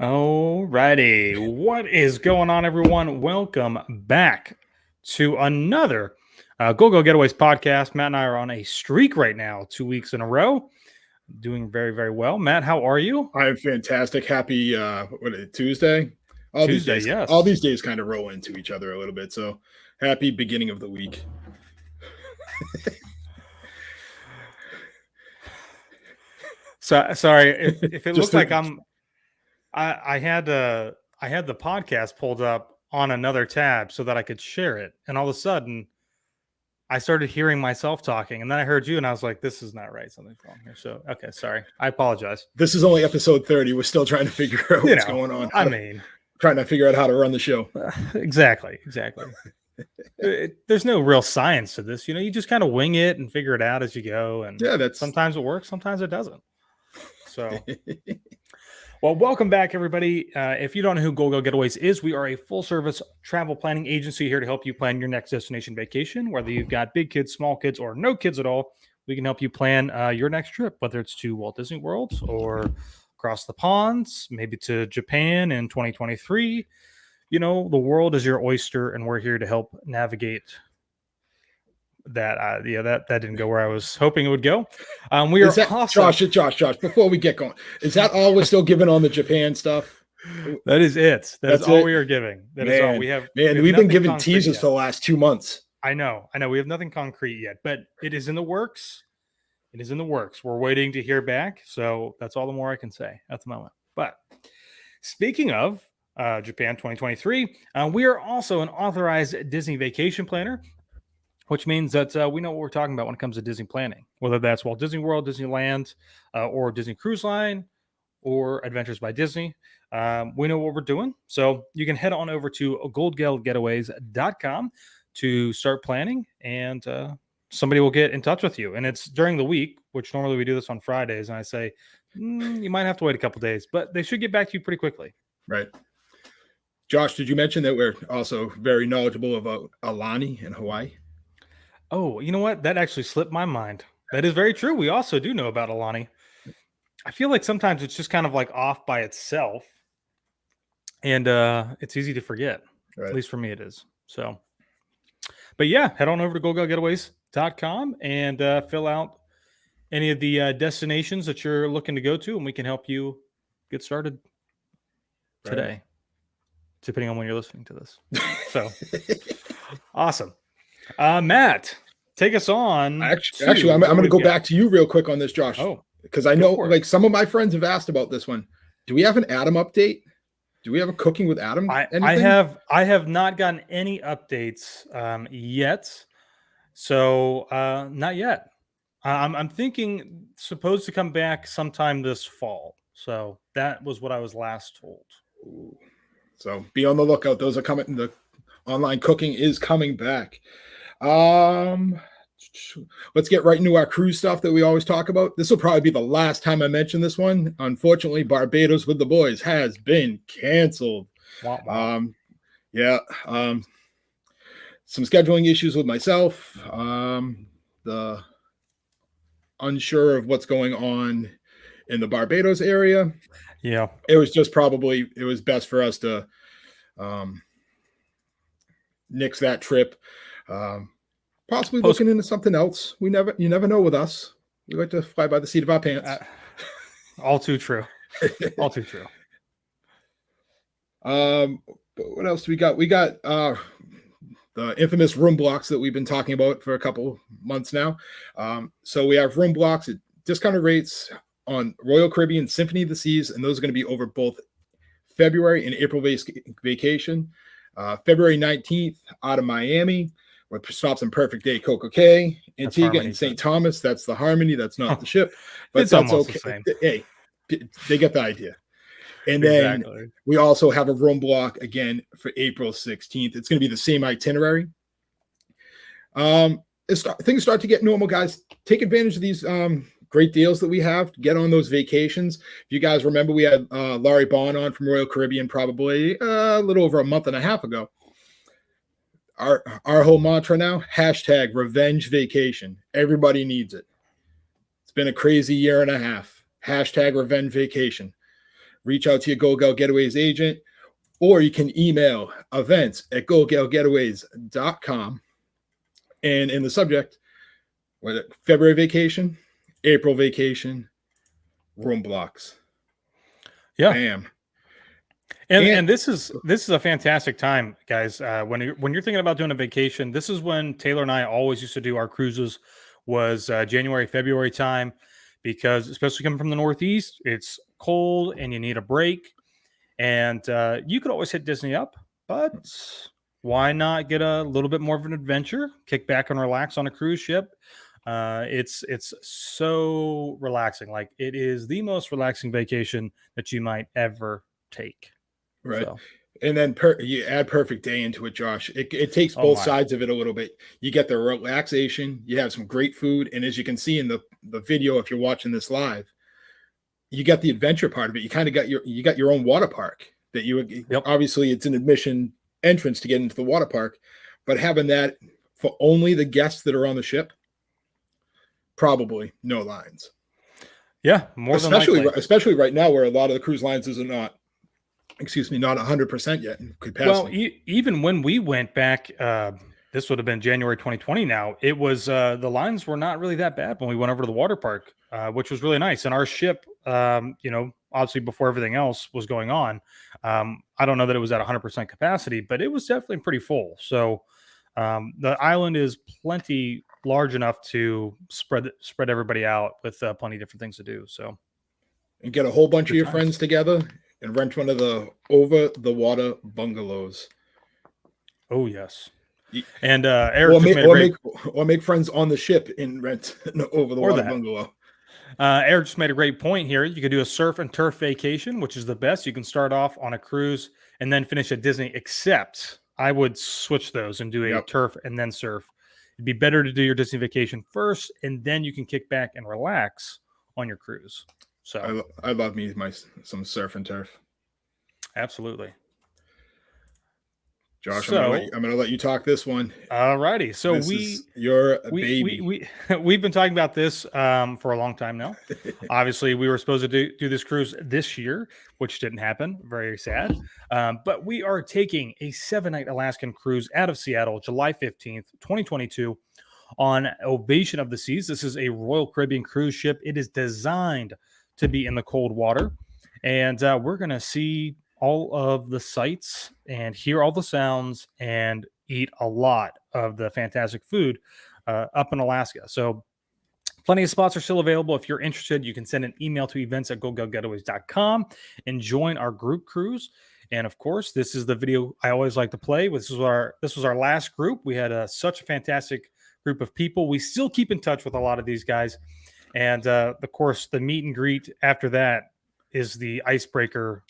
Alrighty, what is going on, everyone? Welcome back to another Goldgell Getaways podcast. Matt and I are on a streak right now, 2 weeks in a row, doing very, very well. Matt, how are you? I'm fantastic. Happy Tuesday? Tuesday, yes. All these days kind of roll into each other a little bit. So happy beginning of the week. So sorry if it looks like I had the podcast pulled up on another tab so that I could share it, and all of a sudden I started hearing myself talking, and then I heard you, and I was like, "This is not right. Something's wrong here." So, okay, sorry. I apologize. This is only episode 30. We're still trying to figure out what's going on. Trying to figure out how to run the show. Exactly. There's no real science to this. You just kind of wing it and figure it out as you go. And sometimes it works, sometimes it doesn't. So, well, welcome back, everybody. If you don't know who Goldgell Getaways is, we are a full-service travel planning agency here to help you plan your next destination vacation. Whether you've got big kids, small kids, or no kids at all, we can help you plan your next trip, whether it's to Walt Disney World or across the ponds, maybe to Japan in 2023. The world is your oyster, and we're here to help navigate that. That didn't go where I was hoping it would go. We are awesome. Josh, before we get going, is that all we're still giving on the Japan stuff? That is it. That's all we are giving. That is all we have. We've been giving teasers for the last 2 months. I know. We have nothing concrete yet, but it is in the works. We're waiting to hear back. So that's all the more I can say at the moment. But speaking of Japan 2023, we are also an authorized Disney vacation planner, which means that we know what we're talking about when it comes to Disney planning, whether that's Walt Disney World, Disneyland, or Disney Cruise Line, or Adventures by Disney. We know what we're doing. So you can head on over to goldgellgetaways.com to start planning, and somebody will get in touch with you. And it's during the week, which normally we do this on Fridays. And I say, you might have to wait a couple days, but they should get back to you pretty quickly. Right. Josh, did you mention that we're also very knowledgeable about Aulani in Hawaii? Oh, you know what? That actually slipped my mind. That is very true. We also do know about Aulani. I feel like sometimes it's just kind of like off by itself, and it's easy to forget. Right. At least for me it is. So, but yeah, head on over to goldgellgetaways.com and fill out any of the destinations that you're looking to go to, and we can help you get started today. Right. Depending on when you're listening to this. So awesome. Matt, take us on. Actually, I'm going to go back to you real quick on this, Josh. Oh, because I know like some of my friends have asked about this one. Do we have an Adam update? Do we have a Cooking with Adam? I have not gotten any updates yet. So not yet. I'm thinking supposed to come back sometime this fall. So that was what I was last told. Ooh. So be on the lookout. Those are coming. The online cooking is coming back. Let's get right into our cruise stuff that we always talk about. This will probably be the last time I mention this one. Unfortunately, Barbados with the boys has been canceled. Wow. Some scheduling issues with myself. The unsure of what's going on in the Barbados area. Yeah, it was best for us to nix that trip. Possibly looking into something else. You never know with us. We like to fly by the seat of our pants. All too true. All too true. What else do we got? We got the infamous room blocks that we've been talking about for a couple months now. So we have room blocks at discounted rates on Royal Caribbean Symphony of the Seas, and those are going to be over both February and April vacation. February 19th out of Miami, with stops in Perfect Day, Coco Cay, Antigua, and St. Thomas. That's the Harmony. That's not the ship, but it's that's okay. The same. Hey, they get the idea. And then we also have a room block again for April 16th. It's going to be the same itinerary. Things start to get normal, guys. Take advantage of these great deals that we have. Get on those vacations. If you guys remember, we had Laurie Bond on from Royal Caribbean probably a little over a month and a half ago. Our whole mantra now, #revenge vacation. Everybody needs it. It's been a crazy year and a half. #revenge vacation. reach out to your Goldgell Getaways agent, or you can email events@goldgellgetaways.com. And in the subject, February vacation, April vacation, room blocks. Yeah. Bam. And this is a fantastic time, guys. When you're thinking about doing a vacation, this is when Taylor and I always used to do our cruises. Was January, February time, because especially coming from the Northeast, it's cold and you need a break. And you could always hit Disney up, but why not get a little bit more of an adventure, kick back and relax on a cruise ship? It's so relaxing. Like, it is the most relaxing vacation that you might ever take. Right. So. And then you add perfect day into it, Josh. It takes both sides of it a little bit. You get the relaxation, you have some great food, and as you can see in the video, if you're watching this live, you got the adventure part of it. You kind of got your own water park that obviously it's an admission entrance to get into the water park, but having that for only the guests that are on the ship, probably no lines. Yeah, more than likely. Especially right now where a lot of the cruise lines is not 100% yet in capacity. Well, even when we went back, this would have been January 2020 now, it was the lines were not really that bad when we went over to the water park, which was really nice. And our ship, obviously before everything else was going on, I don't know that it was at 100% capacity, but it was definitely pretty full. So the island is plenty large enough to spread everybody out with plenty of different things to do. So, and get a whole bunch of your friends together and rent one of the over the water bungalows. Oh yes. And Eric make friends on the ship and rent an over the water bungalow. Eric just made a great point here. You could do a surf and turf vacation, which is the best. You can start off on a cruise and then finish at Disney, except I would switch those and do a turf and then surf. It'd be better to do your Disney vacation first, and then you can kick back and relax on your cruise. So I love me some surf and turf. Absolutely. Josh, I'm gonna let you talk this one. All righty. So you're a baby. We've been talking about this for a long time now. Obviously, we were supposed to do this cruise this year, which didn't happen. Very sad. But we are taking a 7-night Alaskan cruise out of Seattle, July 15th, 2022, on Ovation of the Seas. This is a Royal Caribbean cruise ship. It is designed to be in the cold water, and we're gonna see all of the sights and hear all the sounds and eat a lot of the fantastic food up in Alaska. So plenty of spots are still available. If you're interested, you can send an email to events@goldgellgetaways.com and join our group cruise. And of course, this is the video I always like to play. This was our last group. We had such a fantastic group of people. We still keep in touch with a lot of these guys. And of course, the meet and greet after that is the icebreaker.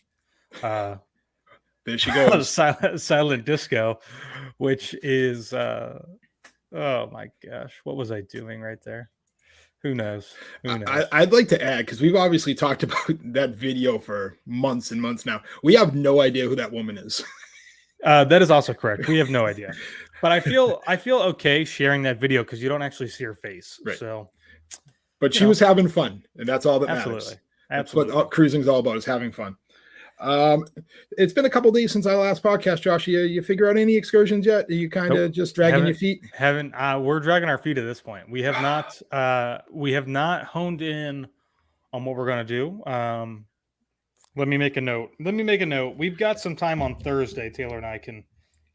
There she goes. silent disco, which is oh my gosh, what was I doing right there? Who knows? I'd like to add, because we've obviously talked about that video for months and months now. We have no idea who that woman is. That is also correct. We have no idea, but I feel okay sharing that video because you don't actually see her face. Right. So, but she was having fun, and that's all that matters. Absolutely. That's what cruising is all about, is having fun. It's been a couple days since our last podcast, Josh. You figure out any excursions yet? Are you kind of just dragging your feet? We're dragging our feet at this point. We have not honed in on what we're going to do. Let me make a note. We've got some time on Thursday. Taylor and I can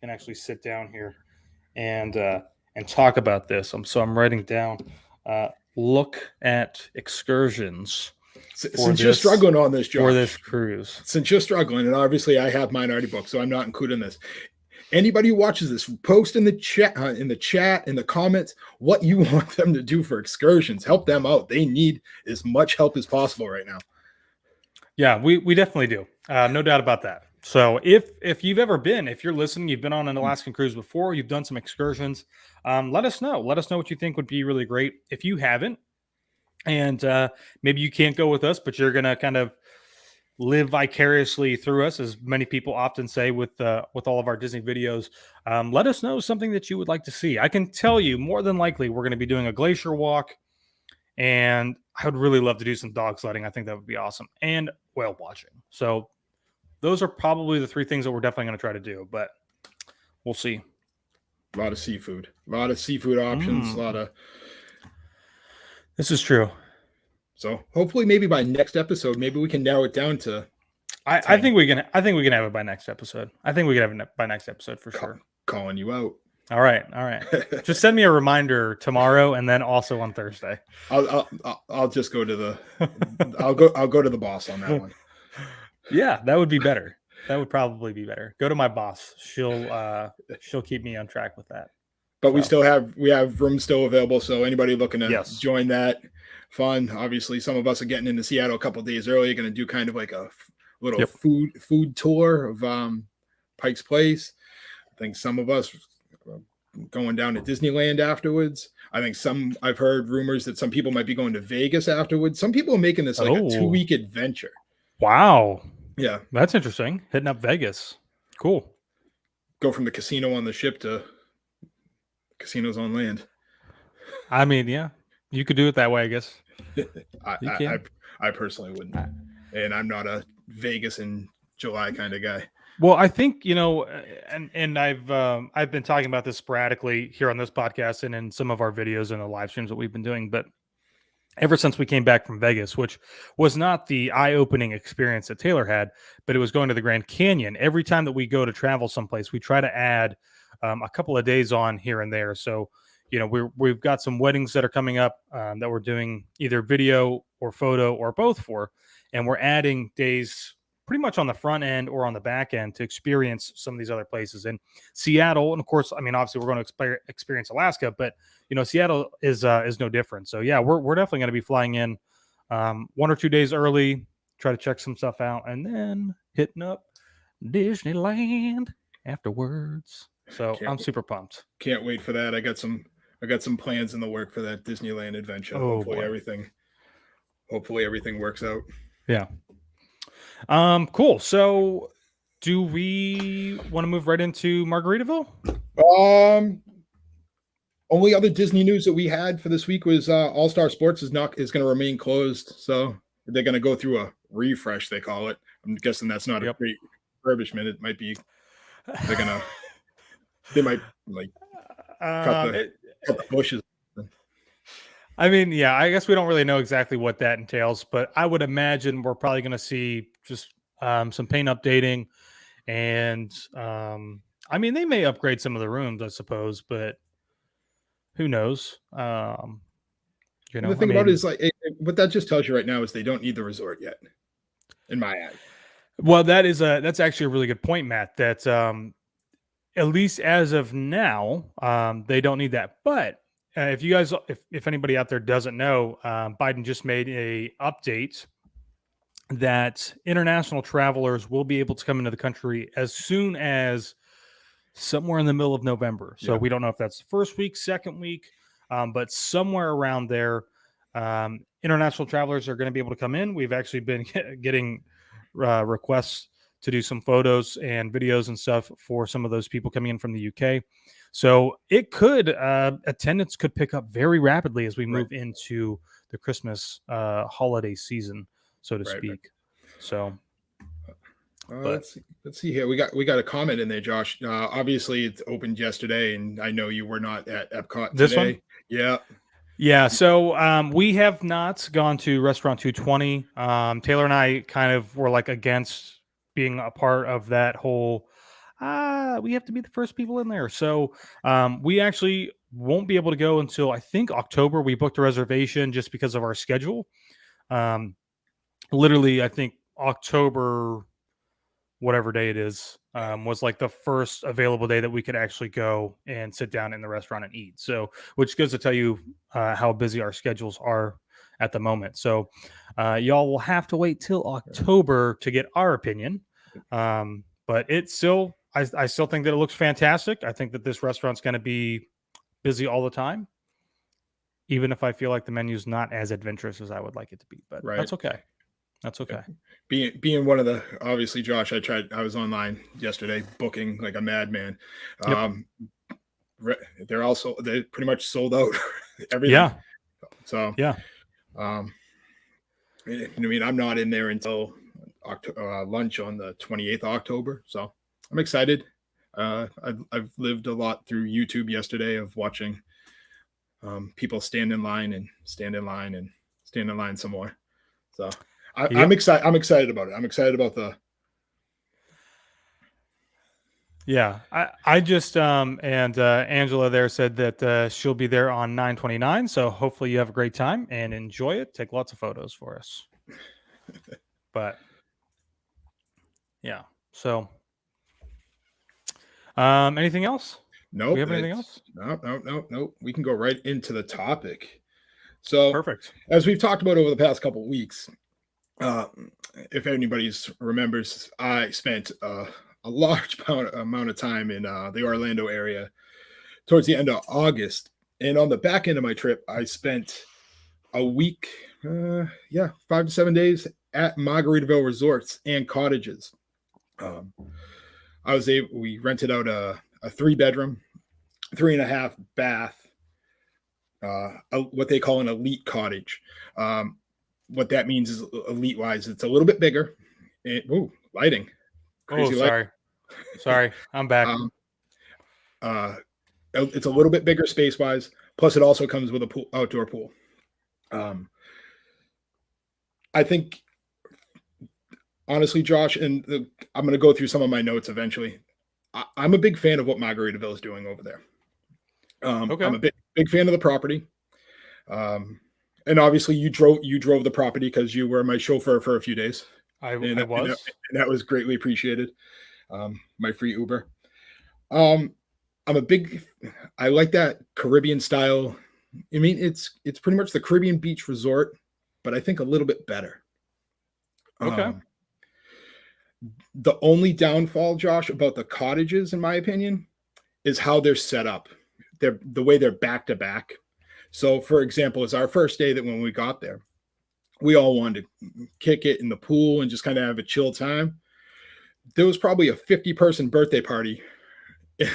actually sit down here and talk about this. I'm writing down, look at excursions. Since you're struggling on this, Josh, for this cruise, since you're struggling, and obviously I have mine already booked, so I'm not including this. Anybody who watches this, post in the chat, in the comments, what you want them to do for excursions. Help them out. They need as much help as possible right now. Yeah, we definitely do. No doubt about that. So if you've ever been, if you're listening, you've been on an Alaskan cruise before, you've done some excursions, let us know. Let us know what you think would be really great. If you haven't, and maybe you can't go with us, but you're going to kind of live vicariously through us, as many people often say with all of our Disney videos. Let us know something that you would like to see. I can tell you more than likely we're going to be doing a glacier walk And I would really love to do some dog sledding. I think that would be awesome. And whale watching. So those are probably the 3 things that we're definitely going to try to do, but we'll see. A lot of seafood. A lot of seafood options. A lot of. This is true. So hopefully, maybe by next episode, maybe we can narrow it down to. I think we can. I think we can have it by next episode. I think we can have it by next episode for sure. Calling you out. All right. Just send me a reminder tomorrow, and then also on Thursday. I'll just go to the. I'll go to the boss on that one. Yeah, that would be better. That would probably be better. Go to my boss. She'll keep me on track with that. But we have rooms still available, so anybody looking to join that, fun. Obviously, some of us are getting into Seattle a couple of days early. Going to do kind of like a little food tour of Pike's Place. I think some of us going down to Disneyland afterwards. I think I've heard rumors that some people might be going to Vegas afterwards. Some people are making this like a 2-week adventure. Wow. Yeah. That's interesting. Hitting up Vegas. Cool. Go from the casino on the ship to casinos on land. I mean, yeah, you could do it that way, I guess. I personally wouldn't. And I'm not a Vegas in July kind of guy. Well, I think, and I've been talking about this sporadically here on this podcast and in some of our videos and the live streams that we've been doing, but ever since we came back from Vegas, which was not the eye-opening experience that Taylor had, but it was going to the Grand Canyon. Every time that we go to travel someplace, we try to add a couple of days on here and there. So, we've got some weddings that are coming up that we're doing either video or photo or both for, and we're adding days pretty much on the front end or on the back end to experience some of these other places in Seattle. And of course, I mean, obviously we're going to experience Alaska, but Seattle is no different. So yeah, we're definitely going to be flying in 1 or 2 days early, try to check some stuff out, and then hitting up Disneyland afterwards. So I'm super pumped. Can't wait for that. I got some plans in the work for that Disneyland adventure. Hopefully everything works out. Yeah. Cool. So do we want to move right into Margaritaville? Only other Disney news that we had for this week was All Star Sports is going to remain closed. So they're going to go through a refresh, they call it. I'm guessing that's not a great refurbishment. It might be they might like cut the bushes. I mean, yeah, I guess we don't really know exactly what that entails, but I would imagine we're probably going to see just some paint updating, and I mean, they may upgrade some of the rooms, I suppose, but who knows? The thing about it is like what that just tells you right now is they don't need the resort yet, in my eye. Well, that's actually a really good point, Matt. That at least as of now, they don't need that, but. If you guys, if anybody out there doesn't know, Biden just made a update that international travelers will be able to come into the country as soon as somewhere in the middle of November. So we don't know if that's the first week, second week, but somewhere around there, international travelers are going to be able to come in. We've actually been getting requests to do some photos and videos and stuff for some of those people coming in from the UK. So it could, attendance could pick up very rapidly as we move into the Christmas holiday season, so to speak. Right. So let's see here. We got a comment in there, Josh. Obviously it opened yesterday, and I know you were not at Epcot this today. One? Yeah. So we have not gone to Restaurant 220. Taylor and I kind of were like against being a part of that whole we have to be the first people in there. So we actually won't be able to go until I think October. We booked a reservation just because of our schedule. Literally, I think October, whatever day it is, was like the first available day that we could actually go and sit down in the restaurant and eat. So, which goes to tell you how busy our schedules are at the moment. So y'all will have to wait till October to get our opinion. But it's still, I still think that it looks fantastic. I think that this restaurant's going to be busy all the time, even if I feel like the menu's not as adventurous as I would like it to be. But that's okay. That's okay. Being one of the, obviously, Josh, I was online yesterday booking like a madman. They're pretty much sold out everything. Yeah. So yeah. I mean, I'm not in there until lunch on the 28th of October, so I'm excited. I've lived a lot through YouTube yesterday of watching people stand in line and stand in line and stand in line some more. So I'm Yep. excited. I'm excited about it. I'm excited about the. Yeah, I just and Angela there said that she'll be there on 9/29. So hopefully you have a great time and enjoy it. Take lots of photos for us. But yeah, so anything else? We Nope. have anything else? Nope. We can go right into the topic. So, Perfect. as we've talked about over the past couple of weeks, uh, if anybody remembers, I spent a large amount of time in the Orlando area towards the end of August. And on the back end of my trip, I spent a week, 5 to 7 days at Margaritaville Resorts and Cottages. Um, we rented out a 3 bedroom, 3.5 bath, what they call an elite cottage. What that means is elite wise, it's a little bit bigger. Lighting. Crazy light. Sorry, I'm back. It's a little bit bigger space wise. Plus, it also comes with a outdoor pool. I think, honestly, Josh, and I'm going to go through some of my notes eventually. I'm a big fan of what Margaritaville is doing over there. Okay. I'm a big fan of the property. And obviously, you drove the property because you were my chauffeur for a few days. I was. And that was greatly appreciated. My free Uber. I like that Caribbean style. I mean, it's pretty much the Caribbean beach resort, but I think a little bit better. Okay. The only downfall, Josh, about the cottages, in my opinion, is how they're set up. The way they're back to back. So, for example, it's our first day that when we got there, we all wanted to kick it in the pool and just kind of have a chill time. There was probably a 50-person birthday party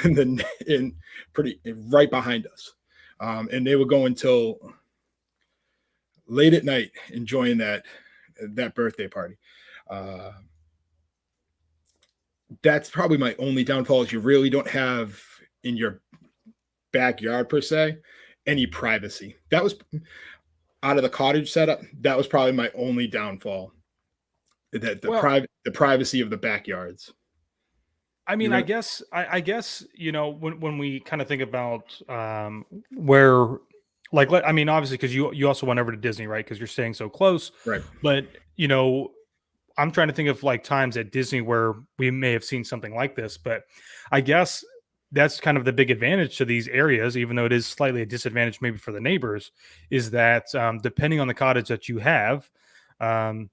right behind us, and they were going until late at night enjoying that birthday party. That's probably my only downfall is you really don't have in your backyard per se any privacy. That was out of the cottage setup. That was probably my only downfall. The privacy of the backyards. I mean, I guess, when we kind of think about where, like, I mean, obviously, because you also went over to Disney, right? Because you're staying so close, right? But I'm trying to think of like times at Disney where we may have seen something like this. But I guess that's kind of the big advantage to these areas, even though it is slightly a disadvantage maybe for the neighbors, is that depending on the cottage that you have, and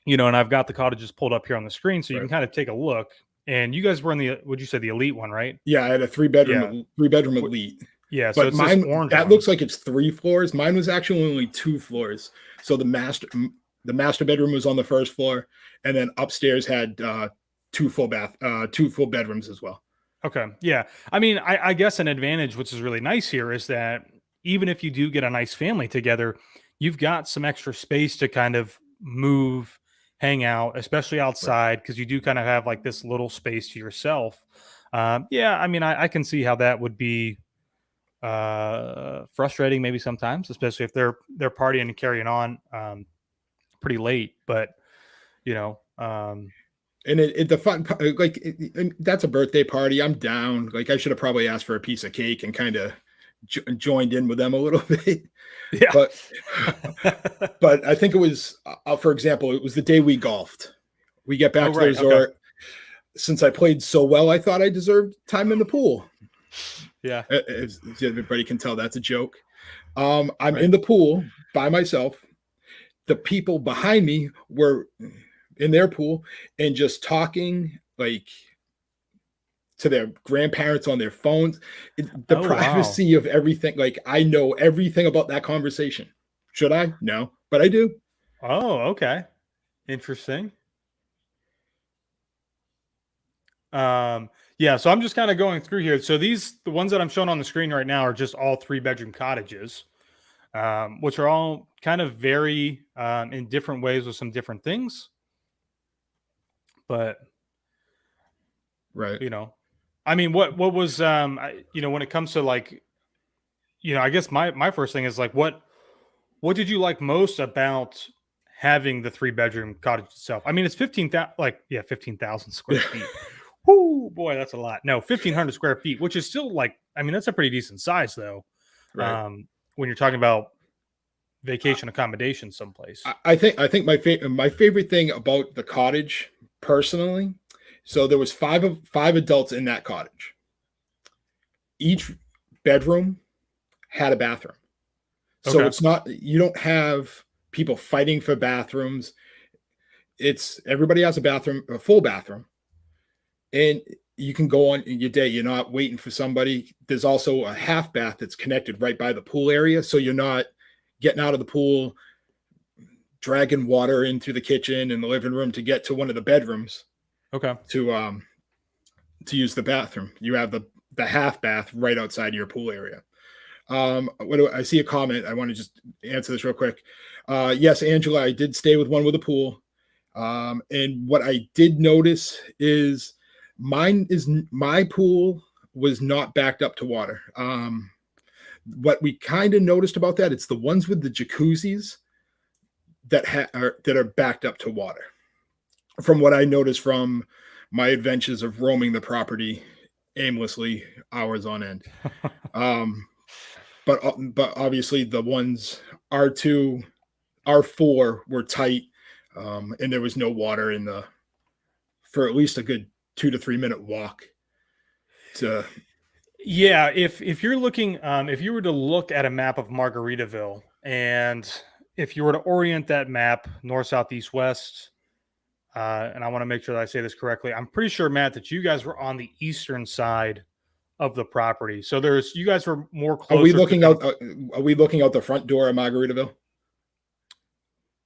I've got the cottages pulled up here on the screen, so you can kind of take a look. And you guys were in would you say the elite one, right? Yeah, I had a 3-bedroom elite. Yeah, so it's mine that looks like it's 3 floors. Mine was actually only 2 floors. So the master bedroom was on the first floor, and then upstairs had 2 full bedrooms as well. Okay, yeah. I mean, I guess an advantage, which is really nice here, is that even if you do get a nice family together, you've got some extra space to kind of move, hang out, especially outside, because you do kind of have like this little space to yourself. Yeah, I mean, I can see how that would be frustrating maybe sometimes, especially if they're partying and carrying on pretty late. But and the fun, that's a birthday party. I'm down. Like, I should have probably asked for a piece of cake and kind of joined in with them a little bit. Yeah. But I think it was, for example, it was the day we golfed. We get back to the resort. Okay. Since I played so well, I thought I deserved time in the pool. Yeah. As everybody can tell, that's a joke. I'm in the pool by myself. The people behind me were in their pool and just talking like to their grandparents on their phones. The privacy of everything. Like, I know everything about that conversation. Should I? No, but I do. Oh, okay. Interesting. Yeah, so I'm just kind of going through here. So the ones that I'm showing on the screen right now are just all 3-bedroom cottages. which are all kind of vary in different ways with some different things. But Right. I mean, what was when it comes to like, I guess my first thing is like, what did you like most about having the 3-bedroom cottage itself? I mean, it's 15,000 square feet. Whoo, boy, that's a lot. No, 1,500 square feet, which is still like, I mean, that's a pretty decent size though. Right. When you're talking about vacation accommodation someplace. I think my favorite thing about the cottage personally. So there was five adults in that cottage. Each bedroom had a bathroom. So Okay. it's not, you don't have people fighting for bathrooms. It's everybody has a bathroom, a full bathroom. And you can go on in your day. You're not waiting for somebody. There's also a half bath that's connected right by the pool area. So you're not getting out of the pool, dragging water into the kitchen and the living room to get to one of the bedrooms. Okay. To use the bathroom. You have the half bath right outside your pool area. I see a comment. I want to just answer this real quick. Yes, Angela, I did stay with one with a pool. And what I did notice is my pool was not backed up to water. What we kind of noticed about that, it's the ones with the jacuzzis that are backed up to water. From what I noticed from my adventures of roaming the property aimlessly hours on end. But obviously the ones R2, R4 were tight, and there was no water for at least a good 2 to 3 minute walk. Yeah, if you're looking, if you were to look at a map of Margaritaville, and if you were to orient that map north, south, east, west, and I want to make sure that I say this correctly. I'm pretty sure, Matt, that you guys were on the eastern side of the property. So you guys were more closer. Are we looking out? Are we looking out the front door of Margaritaville?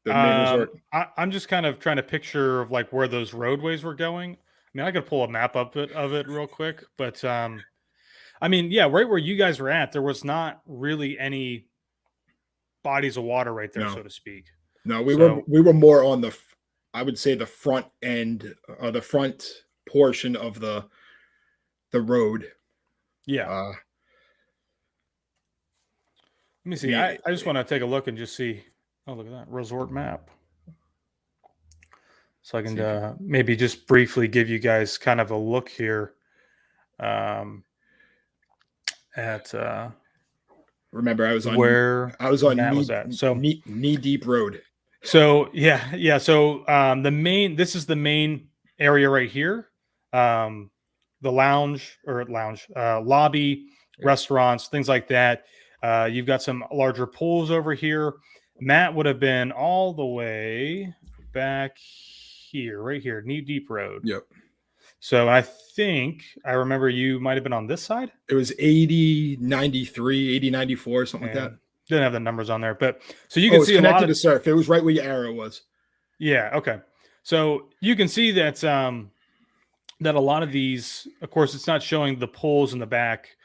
The main resort. I'm just kind of trying to picture of like where those roadways were going. I mean, I could pull a map up of it real quick, but I mean, yeah, right where you guys were at, there was not really any bodies of water right there, so to speak. No, we were more on I would say the front end, the front portion of the road. Yeah. Let me see. I just want to take a look and just see. Oh, look at that resort map. So I can maybe just briefly give you guys kind of a look here at. Remember, I was on Matt was at. So knee deep road. So yeah. So this is the main area right here. The lobby, restaurants, things like that. You've got some larger pools over here. Matt would have been all the way back here, right here, knee deep road. Yep. So I think I remember you might have been on this side. It was 80, 93, 80, 94, something like that. Didn't have the numbers on there, but so you can see connected to surf. It was right where your arrow was. Yeah. Okay. So you can see that that a lot of these, of course, it's not showing the pools in the back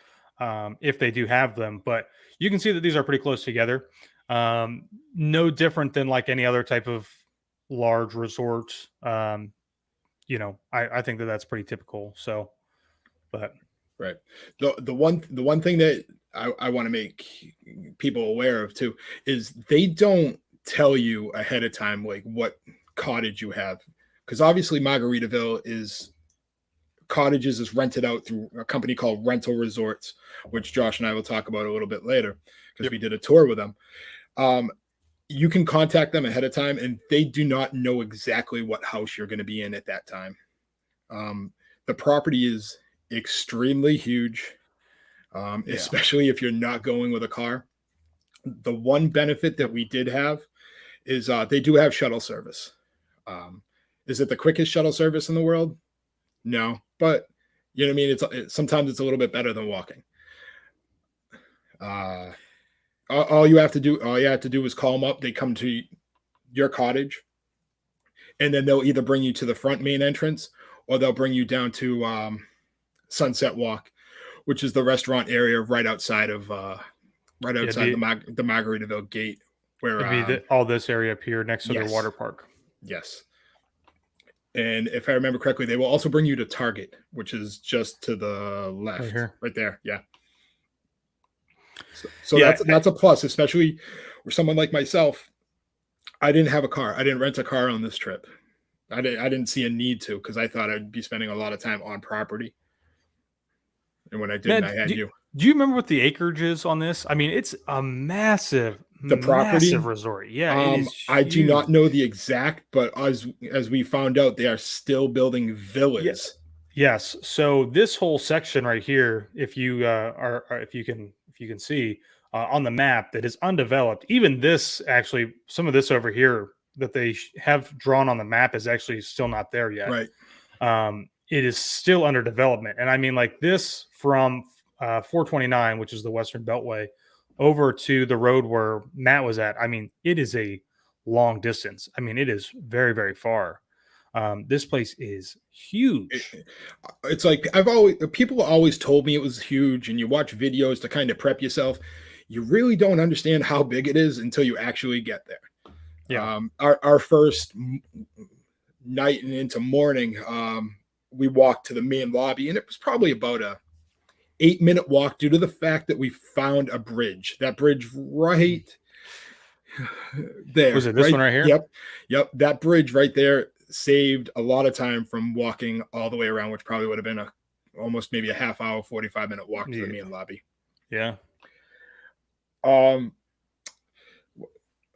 if they do have them, but you can see that these are pretty close together. No different than like any other type of large resort. I think that's pretty typical. So, but right. The one thing that I want to make people aware of too is they don't tell you ahead of time like what cottage you have, because obviously Cottages is rented out through a company called Rental Resorts, which Josh and I will talk about a little bit later because we did a tour with them. You can contact them ahead of time and they do not know exactly what house you're going to be in at that time. The property is extremely huge, especially if you're not going with a car. The one benefit that we did have is they do have shuttle service. Is it the quickest shuttle service in the world? No, but you know what I mean? Sometimes it's a little bit better than walking. All you have to do is call them up. They come to your cottage and then they'll either bring you to the front main entrance or they'll bring you down to Sunset Walk, which is the restaurant area right outside of right Yeah, it'd outside be the Margaritaville gate. Where all this area up here next to their yes, water park. yes. And if I remember correctly, they will also bring you to Target, which is just to the Right left, here. right there. Yeah. So Yeah, that's a plus, especially for someone like myself. I didn't have a car. I didn't rent a car on this trip. I didn't see a need to because I thought I'd be spending a lot of time on property. And when I didn't, man, I had you. do you remember what the acreage is on this? I mean, it's a massive, The massive property. resort. Yeah, it is I do not huge. know the exact, but as we found out, they are still building Yeah. villas. Yes. So this whole section right here, if you if you can see on the map, that is undeveloped. Even this, actually, some of this over here that they have drawn on the map is actually still not there yet. Right. It is still under development, and I mean, like this from 429, which is the Western Beltway, over to the road where Matt was at. I mean, it is a long distance. I mean, it is very, very far. This place is huge. It's like people always told me it was huge, and you watch videos to kind of prep yourself. You really don't understand how big it is until you actually get there. Yeah. Our first night and into morning, we walked to the main lobby, and it was probably about a 8-minute walk due to the fact that we found a bridge. That bridge right there. Was it this one right here? Yep. That bridge right there saved a lot of time from walking all the way around, which probably would have been almost maybe a half hour, 45-minute walk to the main lobby. Yeah.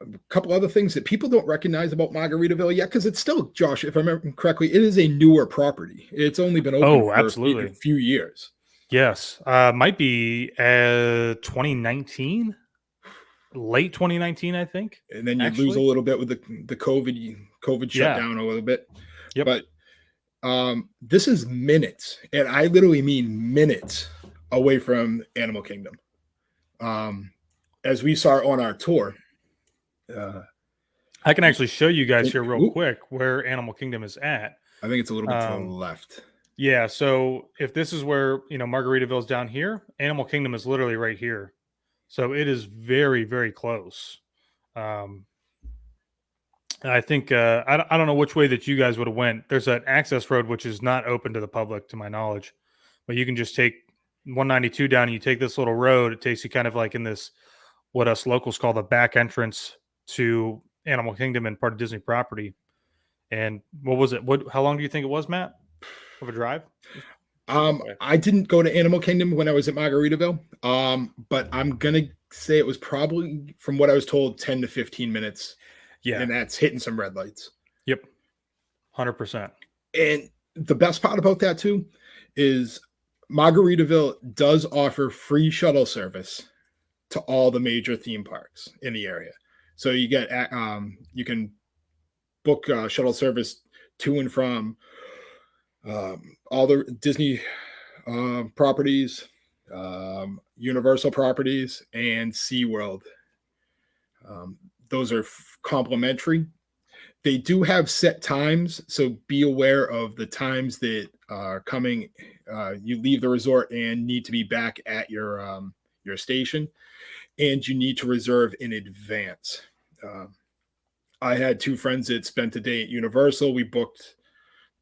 A couple other things that people don't recognize about Margaritaville yet, because it's still, Josh, if I remember correctly, it is a newer property. It's only been open for absolutely. a few years. Yes. Might be 2019, late 2019, I think. And then you lose a little bit with the COVID shut down a little bit. Yep. But this is minutes, and I literally mean minutes away from Animal Kingdom. As we saw on our tour, I can actually show you guys here real quick where Animal Kingdom is at. I think it's a little bit to the left. Yeah, so if this is where, Margaritaville's down here, Animal Kingdom is literally right here. So it is very, very close. I think I don't know which way that you guys would have went. There's an access road which is not open to the public, to my knowledge, but you can just take 192 down and you take this little road. It takes you kind of like in this, what us locals call the back entrance to Animal Kingdom and part of Disney property. And what was it? How long do you think it was, Matt, of a drive? I didn't go to Animal Kingdom when I was at Margaritaville, but I'm gonna say it was probably, from what I was told, 10 to 15 minutes. Yeah, and that's hitting some red lights. Yep, 100%. And the best part about that too is Margaritaville does offer free shuttle service to all the major theme parks in the area. So you get you can book shuttle service to and from all the Disney properties, Universal properties, and SeaWorld. Those are complimentary. They do have set times, so be aware of the times that are coming. You leave the resort and need to be back at your station, and you need to reserve in advance. I had two friends that spent a day at Universal. We booked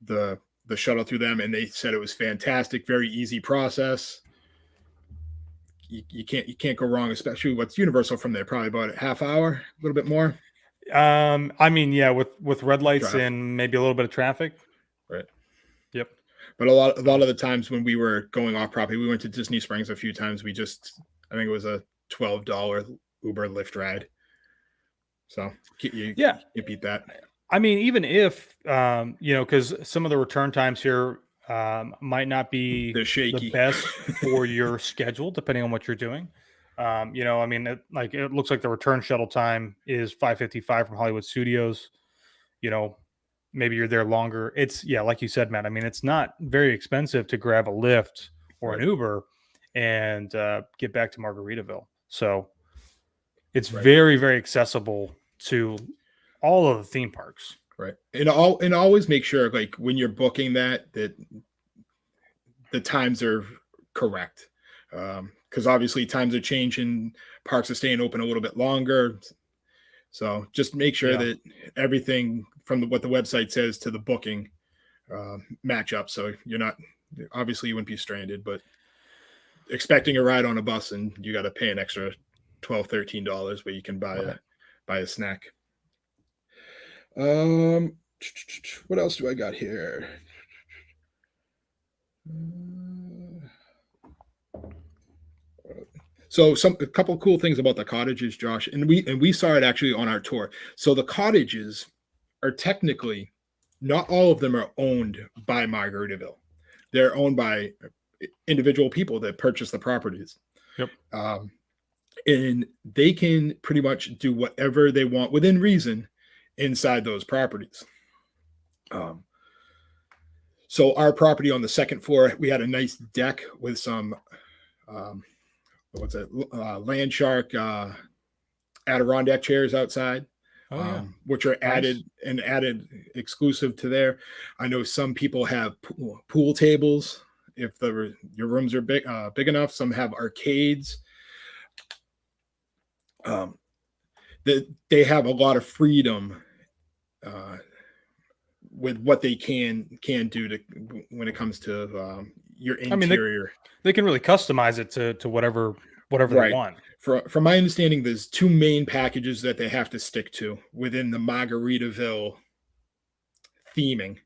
the shuttle through them, and they said it was fantastic, very easy process. You can't go wrong, especially what's Universal from there, probably about a half hour, a little bit more. I mean, yeah, with red lights and maybe a little bit of traffic. Right. Yep. But a lot of the times when we were going off property, we went to Disney Springs a few times. I think it was a $12 Uber Lyft ride. So you beat that. I mean, even if because some of the return times here might not be the best for your schedule, depending on what you're doing. I mean, it looks like the return shuttle time is 5:55 from Hollywood Studios. Maybe you're there longer. It's like you said, Matt. I mean, it's not very expensive to grab a Lyft or an Uber and get back to Margaritaville. So it's very, very accessible to all of the theme parks. Right. And always make sure, like, when you're booking that the times are correct. because obviously times are changing, parks are staying open a little bit longer. So just make sure that everything from what the website says to the booking match up. So you're not, obviously you wouldn't be stranded, but expecting a ride on a bus and you got to pay an extra $12-13 where you can buy a snack. What else do I got here? So a couple of cool things about the cottages, Josh, and we saw it actually on our tour. So the cottages are technically, not all of them are owned by Margaritaville. They're owned by individual people that purchase the properties. Yep. And they can pretty much do whatever they want within reason inside those properties. So our property on the second floor, we had a nice deck with some land shark Adirondack chairs outside, which are added exclusive to there. I know some people have pool tables if your rooms are big enough. Some have arcades. They have a lot of freedom with what they can do to when it comes to your interior. They can really customize it to whatever they want. From my understanding, there's two main packages that they have to stick to within the Margaritaville theming,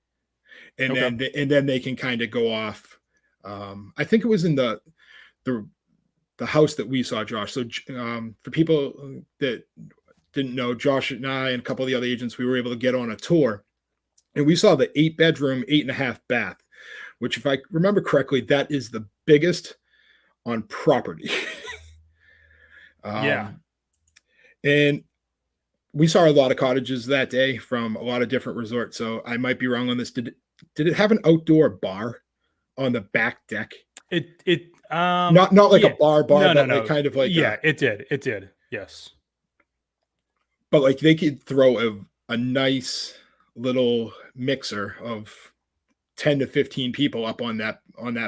and then they can kind of go off. I think it was in the house that we saw, Josh. So for people that didn't know, Josh and I and a couple of the other agents, we were able to get on a tour, and we saw the 8-bedroom, 8.5 bath, which, if I remember correctly, that is the biggest on property. And we saw a lot of cottages that day from a lot of different resorts. So I might be wrong on this. Did it have an outdoor bar on the back deck? Not like a bar, no, but like kind of like it did. Yes. But like they could throw a nice little mixer of 10 to 15 people up on that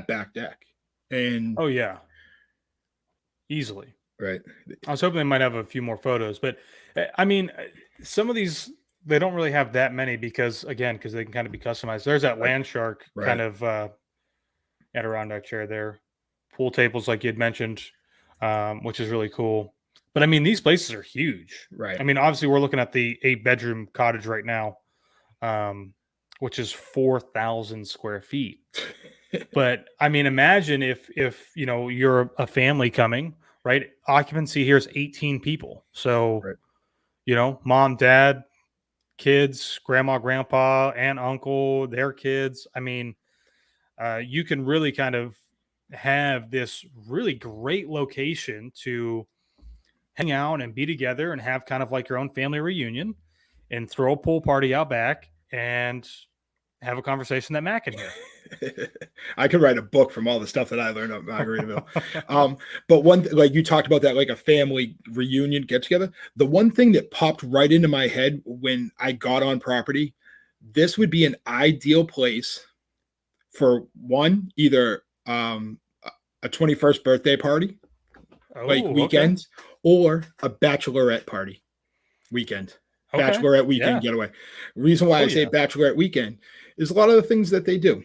back deck. And easily. Right. I was hoping they might have a few more photos, but I mean, some of these, they don't really have that many because they can kind of be customized. There's that land shark kind of Adirondack chair there, pool tables like you had mentioned, which is really cool. But I mean, these places are huge. Right. I mean, obviously we're looking at the 8-bedroom cottage right now, which is 4,000 square feet. But I mean, imagine if you're a family coming, right? Occupancy here is 18 people. So, mom, dad, kids, grandma, grandpa, aunt, uncle, their kids. I mean, you can really kind of have this really great location to hang out and be together and have kind of like your own family reunion and throw a pool party out back and have a conversation that Matt can hear. I could write a book from all the stuff that I learned at Margaritaville. But one like you talked about that, like a family reunion get together. The one thing that popped right into my head when I got on property, this would be an ideal place for either a 21st birthday party, weekend, or a bachelorette party weekend. Bachelorette weekend getaway. Reason why I say bachelorette weekend is a lot of the things that they do.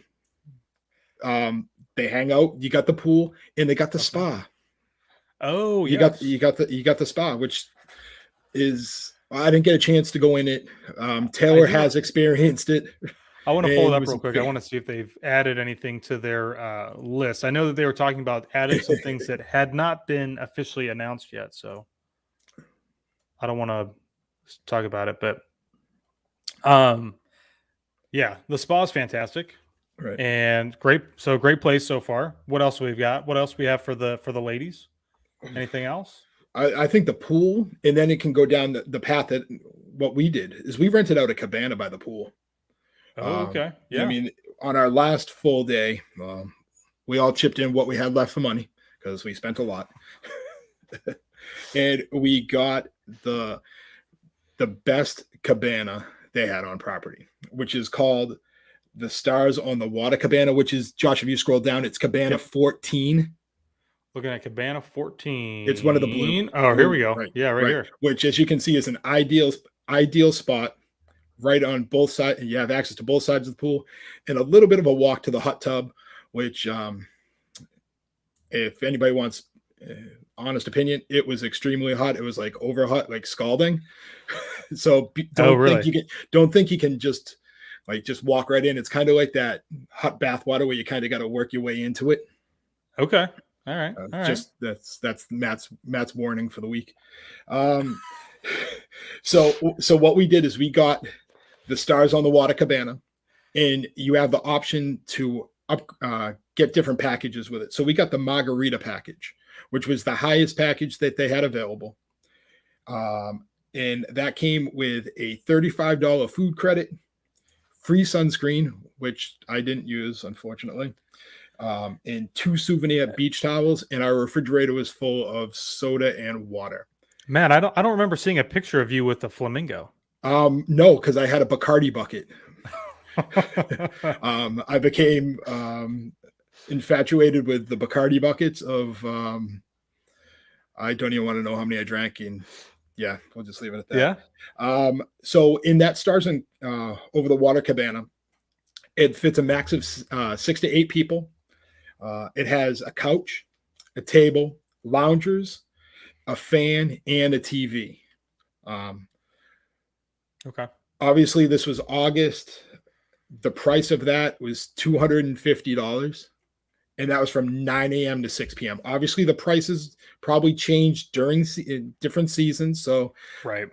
They hang out. You got the pool, and they got the spa. Oh, you got the spa, which is I didn't get a chance to go in it. Taylor has experienced it. I want to pull it up real quick. I want to see if they've added anything to their list. I know that they were talking about adding some things that had not been officially announced yet. So I don't want to talk about it, but the spa is fantastic. Right. And great place so far. What else we've got? What else we have for the ladies? Anything else? I think the pool, and then it can go down the path that what we did is we rented out a cabana by the pool. Oh, okay. Yeah. I mean, on our last full day, we all chipped in what we had left for money because we spent a lot. And we got the best cabana they had on property, which is called the Stars on the Water Cabana, which is, Josh, if you scroll down, it's Cabana 14. Looking at Cabana 14. It's one of the blue. Oh, here we go. Right, Yeah, right right. here. Which, as you can see, is an ideal spot right on both sides. You have access to both sides of the pool and a little bit of a walk to the hot tub, which, if anybody wants honest opinion, it was extremely hot. It was like over hot, like scalding. So don't think you can just walk right in. It's kind of like that hot bath water where you kind of got to work your way into it. Okay. All right. All right. Just that's Matt's warning for the week. So what we did is we got the Stars on the Water Cabana, and you have the option to get different packages with it. So we got the Margarita package, which was the highest package that they had available. And that came with a $35 food credit, free sunscreen, which I didn't use, unfortunately, and 2 souvenir beach towels, and our refrigerator was full of soda and water. Matt, I don't remember seeing a picture of you with the flamingo. No, because I had a Bacardi bucket. I became infatuated with the Bacardi buckets of I don't even want to know how many I drank, and yeah, we'll just leave it at that. Yeah. So in that Stars and over the water cabana, it fits a max of 6 to 8 people. It has a couch, a table, loungers, a fan, and a TV. Okay. Obviously, this was August. The price of that was $250, and that was from 9 a.m. to 6 p.m. Obviously, the prices probably changed during different seasons, so right.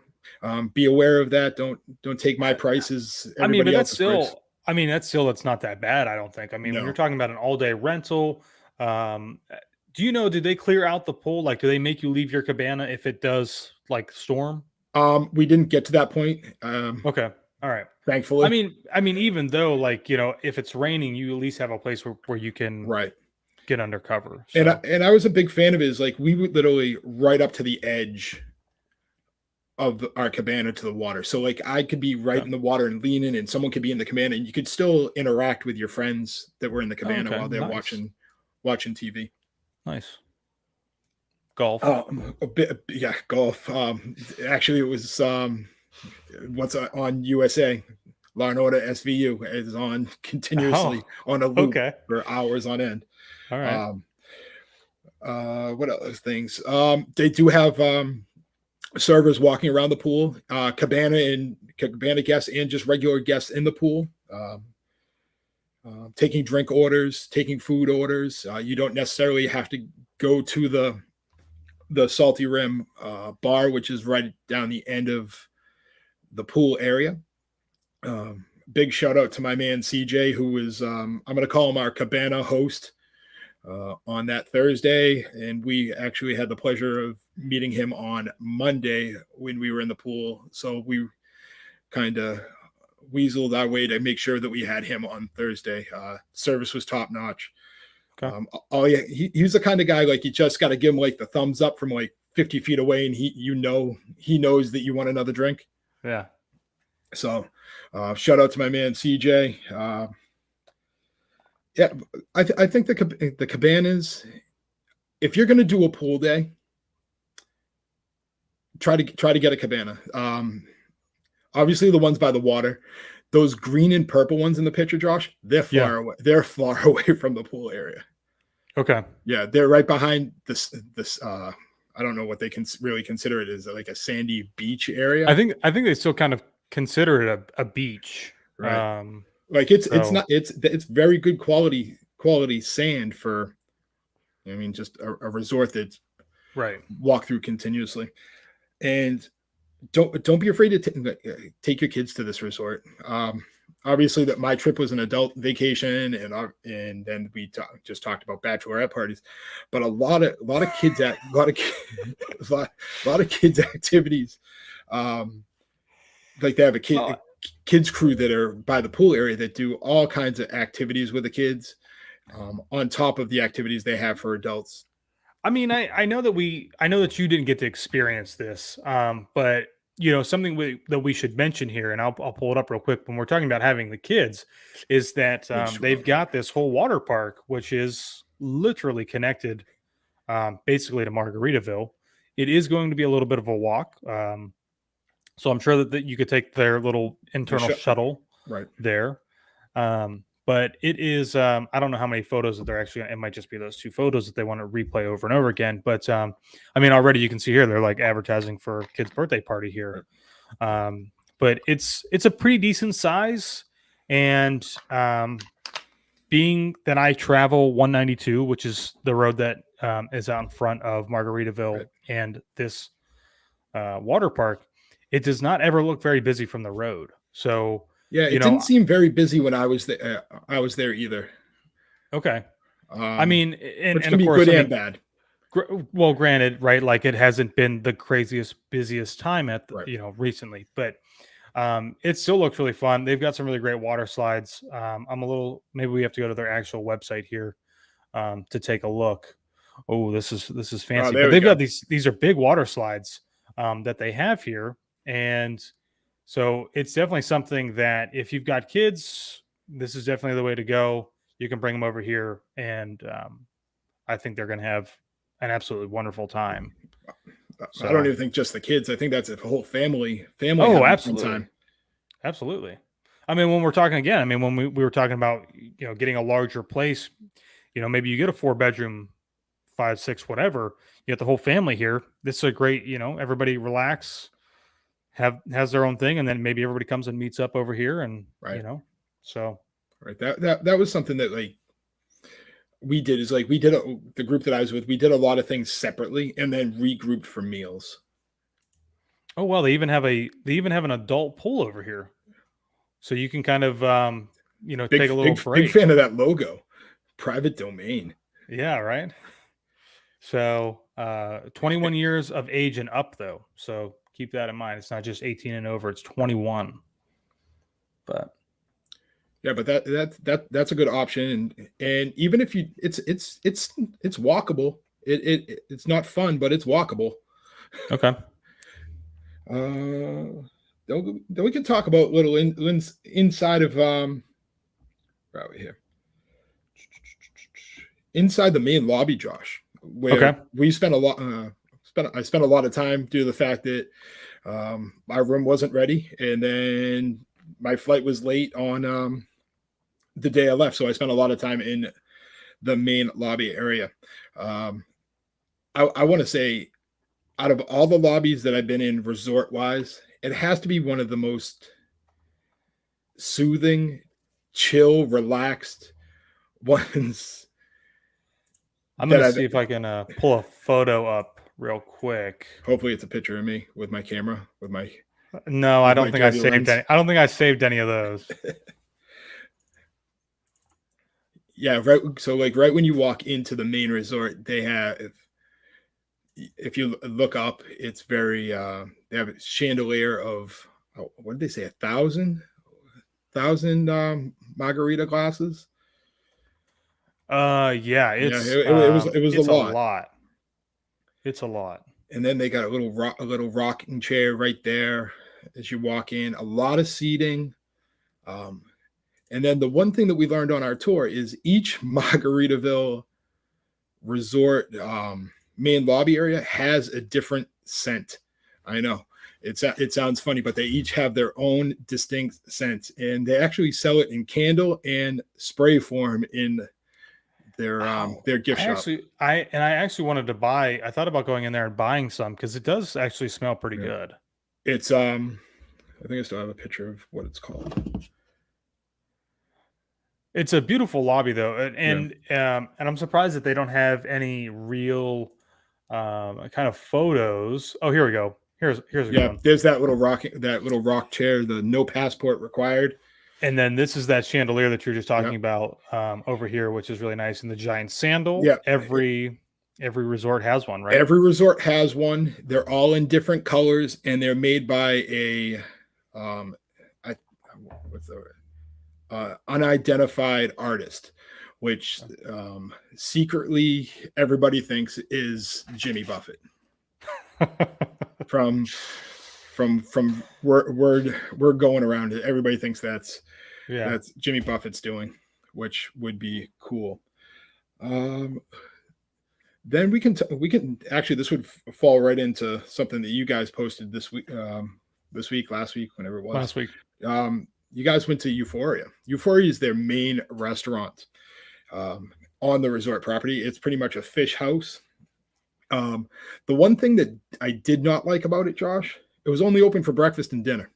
Be aware of that. Don't take my prices. I mean, but that's still. I mean, that's not that bad. I don't think. I mean, No. when you're talking about an all-day rental, do you know? Did they clear out the pool? Like, do they make you leave your cabana if it does like storm? We didn't get to that point. Okay. All right. Thankfully. I mean, even though, like, you know, if it's raining, you at least have a place where you can get under cover. So. And I was a big fan of it. Is like we would literally right up to the edge of our cabana to the water. So like I could be right in the water and lean in, and someone could be in the cabana, and you could still interact with your friends that were in the cabana while they're watching TV. Nice. Golf. A bit, yeah, golf. Actually, it was what's on USA. Law and Order SVU is on continuously on a loop for hours on end. All right. What other things? They do have servers walking around the pool, cabana guests and just regular guests in the pool, taking drink orders, taking food orders. You don't necessarily have to go to the Salty Rim bar, which is right down the end of the pool area. Big shout out to my man CJ, who was I'm going to call him our cabana host on that Thursday, and we actually had the pleasure of meeting him on Monday when we were in the pool. So we kind of weaseled our way to make sure that we had him on Thursday. Service was top notch. Okay. He's the kind of guy, like, you just got to give him like the thumbs up from like 50 feet away, and he knows that you want another drink. Yeah. So shout out to my man CJ. Yeah, I think the cabanas, if you're going to do a pool day, try to get a cabana. Obviously the ones by the water, those green and purple ones in the picture, Josh, they're far away. They're far away from the pool area. Okay. Yeah, they're right behind this I don't know what they can really consider it, as like a sandy beach area. I think they still kind of consider it a beach. Right. Like it's very good quality sand for, I mean, just a resort that's walk through continuously. And don't be afraid to take your kids to this resort. Obviously that my trip was an adult vacation, and then we just talked about bachelorette parties, but a lot of kids activities. Like they have a kids crew that are by the pool area that do all kinds of activities with the kids, on top of the activities they have for adults. I mean, I know that you didn't get to experience this, but you know, something that we should mention here, and I'll pull it up real quick when we're talking about having the kids, is that they've got this whole water park, which is literally connected basically to Margaritaville. It is going to be a little bit of a walk. So I'm sure that you could take their little internal shuttle right there. But it is, I don't know how many photos that they're actually, it might just be those 2 photos that they want to replay over and over again. But I mean, already you can see here, they're like advertising for kids' birthday party here. But it's a pretty decent size. And being that I travel 192, which is the road that is out in front of Margaritaville and this water park, it does not ever look very busy from the road. So yeah, it didn't seem very busy when I was there. I was there either. Okay, I mean, and which can of be course, good and bad. Well, granted, right? Like it hasn't been the craziest, busiest time at Right. recently, but it still looks really fun. They've got some really great water slides. I'm a little, maybe we have to go to their actual website here to take a look. Oh, this is fancy. there But we they've go. got these are big water slides that they have here, and so it's definitely something that if you've got kids, this is definitely the way to go. You can bring them over here, and I think they're going to have an absolutely wonderful time. So, I don't even think just the kids. I think that's a whole family. Oh, absolutely. Time. Absolutely. I mean, when we're talking again, I mean, when we were talking about, getting a larger place, maybe you get a 4-bedroom, 5, 6, whatever, you get the whole family here. This is a great, everybody relax, has their own thing. And then maybe everybody comes and meets up over here and, so. Right. That was something that like we did is like the group that I was with, we did a lot of things separately and then regrouped for meals. Oh, well, they even have an adult pool over here. So you can kind of, take a little break. Big fan of that logo, private domain. Yeah. Right. So 21 years of age and up though. So keep that in mind. It's not just 18 and over, it's 21. But yeah, but that's a good option. And even if it's walkable. It's not fun, but it's walkable. Okay. Then we can talk about little inside of right here, inside the main lobby, Josh, where we spent a lot. I spent a lot of time due to the fact that my room wasn't ready, and then my flight was late on the day I left, so I spent a lot of time in the main lobby area. I want to say, out of all the lobbies that I've been in resort-wise, it has to be one of the most soothing, chill, relaxed ones. I'm going to see if I can pull a photo up real quick. Hopefully it's a picture of me with my camera, with my... No, I don't think I saved any. I don't think I saved any of those. Yeah, right. So like right when you walk into the main resort, they have... If you look up, it's very they have a chandelier of what did they say, 1,000 margarita glasses. Yeah, it was a lot. It's a lot. And then they got a little rocking chair right there as you walk in. A lot of seating. And then the one thing that we learned on our tour is each Margaritaville resort main lobby area has a different scent. I know it sounds funny, but they each have their own distinct scent, and they actually sell it in candle and spray form in their gift shop. I actually wanted to buy. I thought about going in there and buying some because it does actually smell pretty good. It's I think I still have a picture of what it's called. It's a beautiful lobby though, and I'm surprised that they don't have any real kind of photos. Oh, here we go. Here's a good one. There's that little rock chair, the no passport required. And then this is that chandelier that you're just talking about over here, which is really nice. And the giant sandal. Yeah. Every resort has one, right? Every resort has one. They're all in different colors, and they're made by a unidentified artist, which secretly everybody thinks is Jimmy Buffett. from word going around it, everybody thinks that's Jimmy Buffett's doing, which would be cool. Then we can actually, this would fall right into something that you guys posted this week, last week, whenever it was. Last week. You guys went to Euphoria. Euphoria is their main restaurant on the resort property. It's pretty much a fish house. The one thing that I did not like about it, Josh, it was only open for breakfast and dinner.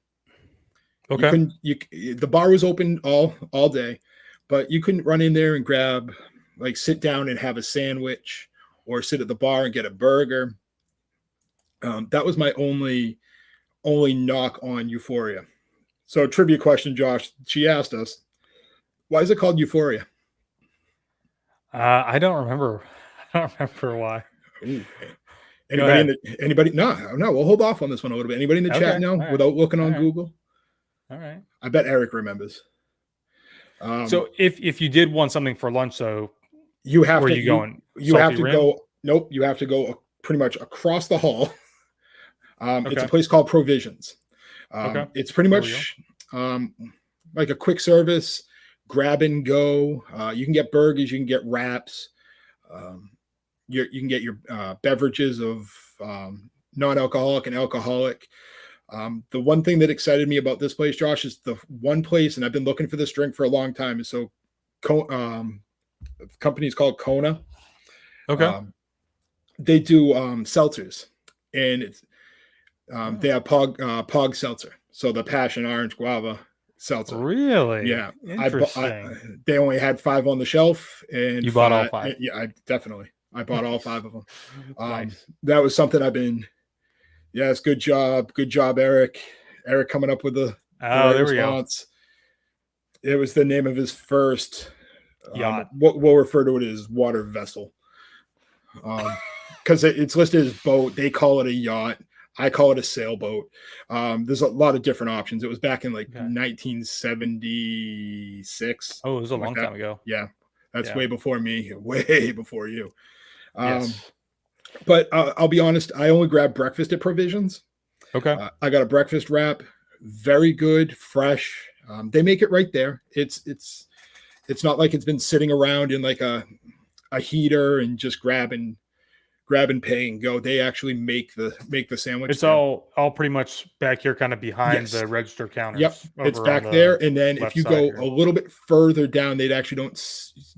Okay. The bar was open all day, but you couldn't run in there and grab, like, sit down and have a sandwich or sit at the bar and get a burger. That was my only knock on Euphoria. So, trivia question, Josh. She asked us, why is it called Euphoria? I don't remember. I don't remember why. Ooh. Anybody? No, we'll hold off on this one a little bit. Anybody in the chat now without looking on Google? All right. I bet Eric remembers. So if you did want something for lunch, though, you have where to are you going? You have to go. Nope. You have to go pretty much across the hall. It's a place called Provisions. It's pretty much like a quick service, grab and go. You can get burgers, you can get wraps. You can get your beverages of non-alcoholic and alcoholic. The one thing that excited me about this place, Josh, is the one place, and I've been looking for this drink for a long time. And so, the company is called Kona. Okay. They do seltzers, and it's they have Pog seltzer. So the passion orange guava seltzer. Really? Yeah. Interesting. They only had 5 on the shelf, and you bought all 5. Yeah, I bought all 5 of them. Nice. That was something I've been. Yes, good job, Eric. Eric coming up with the there response. We go. It was the name of his first yacht. We'll refer to it as water vessel, because it's listed as boat. They call it a yacht. I call it a sailboat. There's a lot of different options. It was back in 1976. Oh, it was a long time ago. Yeah, that's way before me, way before you. Yes. But I'll be honest, I only grabbed breakfast at Provisions. Okay. I got a breakfast wrap, very good, fresh. They make it right there. It's not like it's been sitting around in like a heater and just grab and pay and go. They actually make the sandwich. It's all pretty much back here, kind of behind the register counters. Yep, it's back there. And then if you go a little bit further down, they'd actually you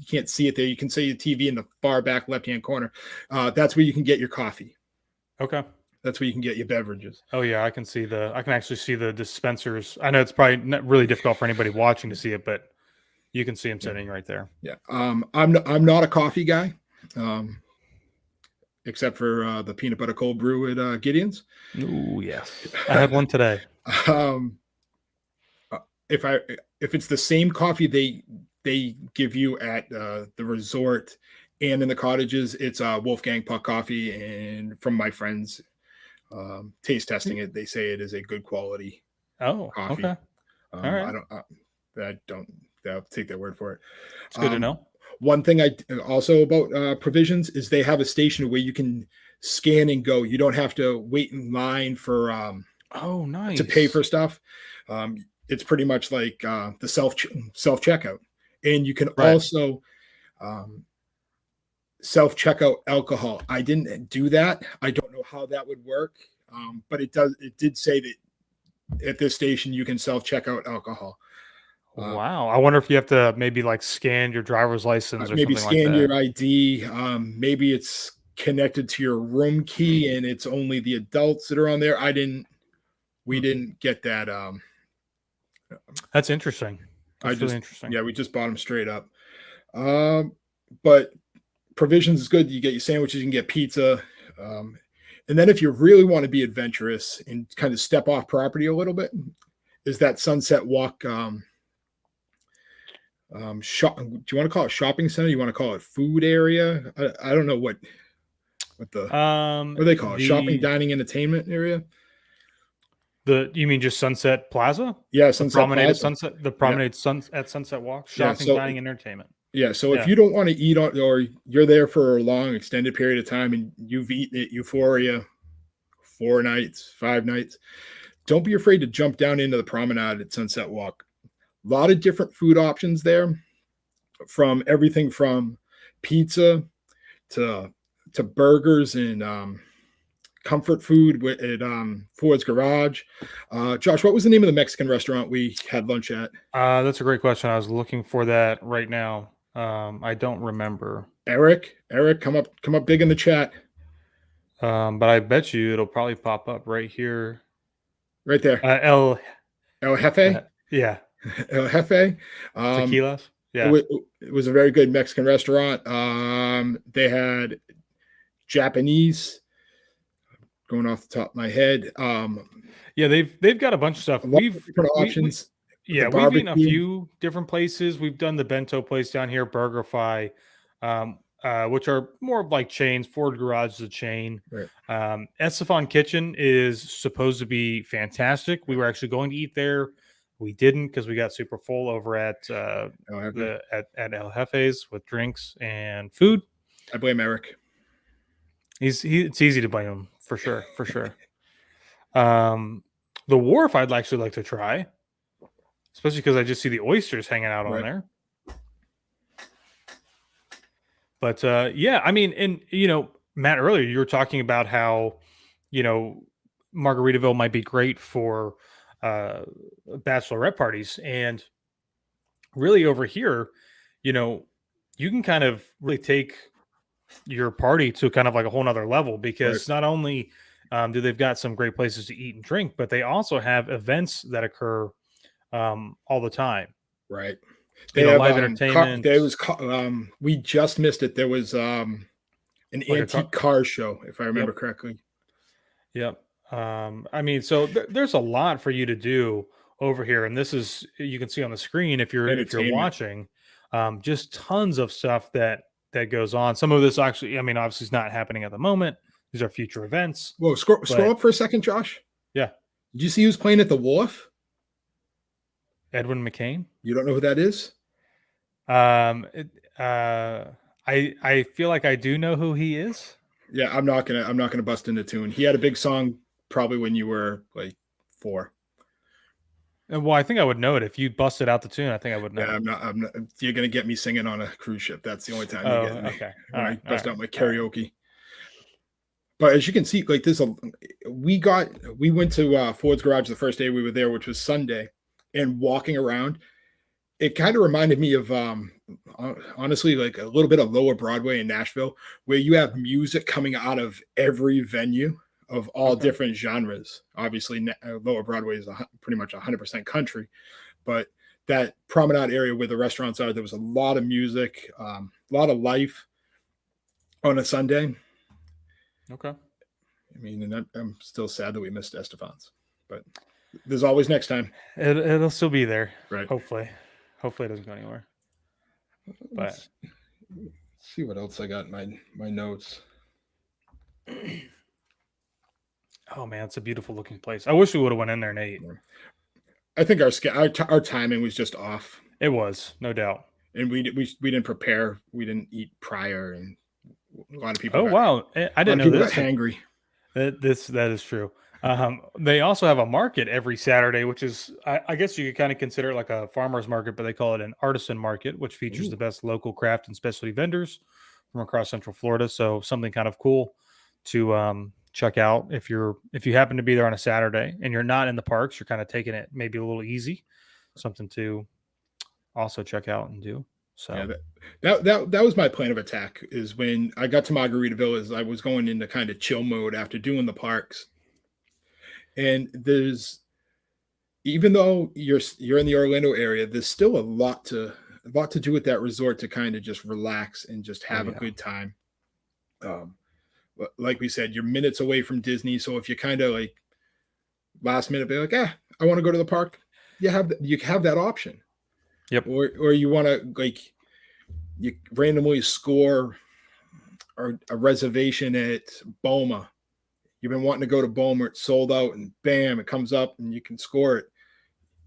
can't see it there. You can see the TV in the far back left-hand corner. That's where you can get your coffee. Okay. That's where you can get your beverages. Oh yeah, I can actually see the dispensers. I know it's probably not really difficult for anybody watching to see it, but you can see them sitting right there. Yeah. I'm not a coffee guy. Except for the peanut butter cold brew at Gideon's. Oh yes, I had one today. If it's the same coffee they give you at the resort and in the cottages, it's Wolfgang Puck coffee, and from my friends taste testing it, they say it is a good quality coffee. Okay. All right. I'll take their word for it. It's good to know. One thing I also about Provisions is they have a station where you can scan and go. You don't have to wait in line for nice, to pay for stuff. It's pretty much like the self checkout, and you can also self checkout alcohol. I didn't do that. I don't know how that would work, but it did say that at this station you can self checkout alcohol. Wow. I wonder if you have to maybe like scan your driver's license or maybe something scan like that. your ID. Maybe it's connected to your room key and it's only the adults that are on there. We didn't get that. That's interesting. That's really interesting. Yeah, we just bought them straight up. But Provisions is good. You get your sandwiches, you can get pizza. And then if you really want to be adventurous and kind of step off property a little bit, is that Sunset Walk do you want to call it shopping center? You want to call it food area? I don't know what what do they call it? Shopping, dining, entertainment area. You mean just Sunset Plaza? Yeah, Sunset Promenade Plaza. At Sunset. The Promenade at Sunset Walk. Shopping, dining, and entertainment. Yeah. So if you don't want to eat on, or you're there for a long extended period of time and you've eaten at Euphoria 4 nights, 5 nights, don't be afraid to jump down into the promenade at Sunset Walk. A lot of different food options there, from everything from pizza to to burgers and comfort food at Ford's Garage. Josh, what was the name of the Mexican restaurant we had lunch at? That's a great question. I was looking for that right now. I don't remember. Eric, come up big in the chat. But I bet you it'll probably pop up right here. Right there. El Jefe? Yeah. El Jefe. Tequilas. Yeah. It was a very good Mexican restaurant. They had Japanese, going off the top of my head. Yeah, they've got a bunch of stuff. We've different options. We've eaten a few different places. We've done the bento place down here, BurgerFi, which are more of like chains. Ford Garage is a chain. Right. Estefan Kitchen is supposed to be fantastic. We were actually going to eat there. We didn't because we got super full over at at El Jefe's with drinks and food. I blame Eric. It's easy to blame him for sure. The Wharf I'd actually like to try, especially because I just see the oysters hanging out on there. But yeah, I mean, and Matt, earlier you were talking about how Margaritaville might be great for bachelorette parties, and really over here, you can kind of really take your party to kind of like a whole nother level, because not only do they've got some great places to eat and drink, but they also have events that occur all the time. Right. They have live entertainment. There was we just missed it. There was an antique car show, if I remember correctly. Yep. I mean, so there's a lot for you to do over here, and this is, you can see on the screen if you're watching, just tons of stuff that goes on. Some of this actually, I mean, obviously is not happening at the moment. These are future events. Whoa, scroll up for a second, Josh. Yeah. Did you see who's playing at the Wharf? Edwin McCain. You don't know who that is? I feel like I do know who he is. Yeah, I'm not gonna bust into tune. He had a big song probably when you were like 4. Well, I think I would know it if you busted out the tune. I think I would know. Yeah, I'm not. You're gonna get me singing on a cruise ship. That's the only time you get me. Okay. When I bust out my karaoke. But as you can see, like we went to Ford's Garage the first day we were there, which was Sunday, and walking around, it kind of reminded me of honestly like a little bit of Lower Broadway in Nashville, where you have music coming out of every venue of all different genres. Obviously, Lower Broadway is pretty much 100% country, but that promenade area where the restaurants are, there was a lot of music, a lot of life on a Sunday. Okay. I mean, and I'm still sad that we missed Estefan's, but there's always next time. It'll still be there, right? Hopefully it doesn't go anywhere. But let's see what else I got in my notes. Oh man, it's a beautiful looking place. I wish we would have went in there and ate. I think our timing was just off. It was, no doubt. And we didn't prepare. We didn't eat prior, and a lot of people. Wow, I didn't know this. Hangry. That is true. They also have a market every Saturday, which is, I guess you could kind of consider it like a farmer's market, but they call it an artisan market, which features the best local craft and specialty vendors from across Central Florida. So something kind of cool to check out if you happen to be there on a Saturday and you're not in the parks, you're kind of taking it maybe a little easy. Something to also check out and do. So yeah, that was my plan of attack, is when I got to Margaritaville, is I was going into kind of chill mode after doing the parks. And there's, even though you're in the Orlando area, there's still a lot to do at that resort to kind of just relax and just have a good time. Like we said, you're minutes away from Disney, so if you kind of like last minute be like, I want to go to the park, you have that option. Yep. Or you want to, like, you randomly score a reservation at Boma. You've been wanting to go to Boma, it's sold out, and bam, it comes up and you can score it.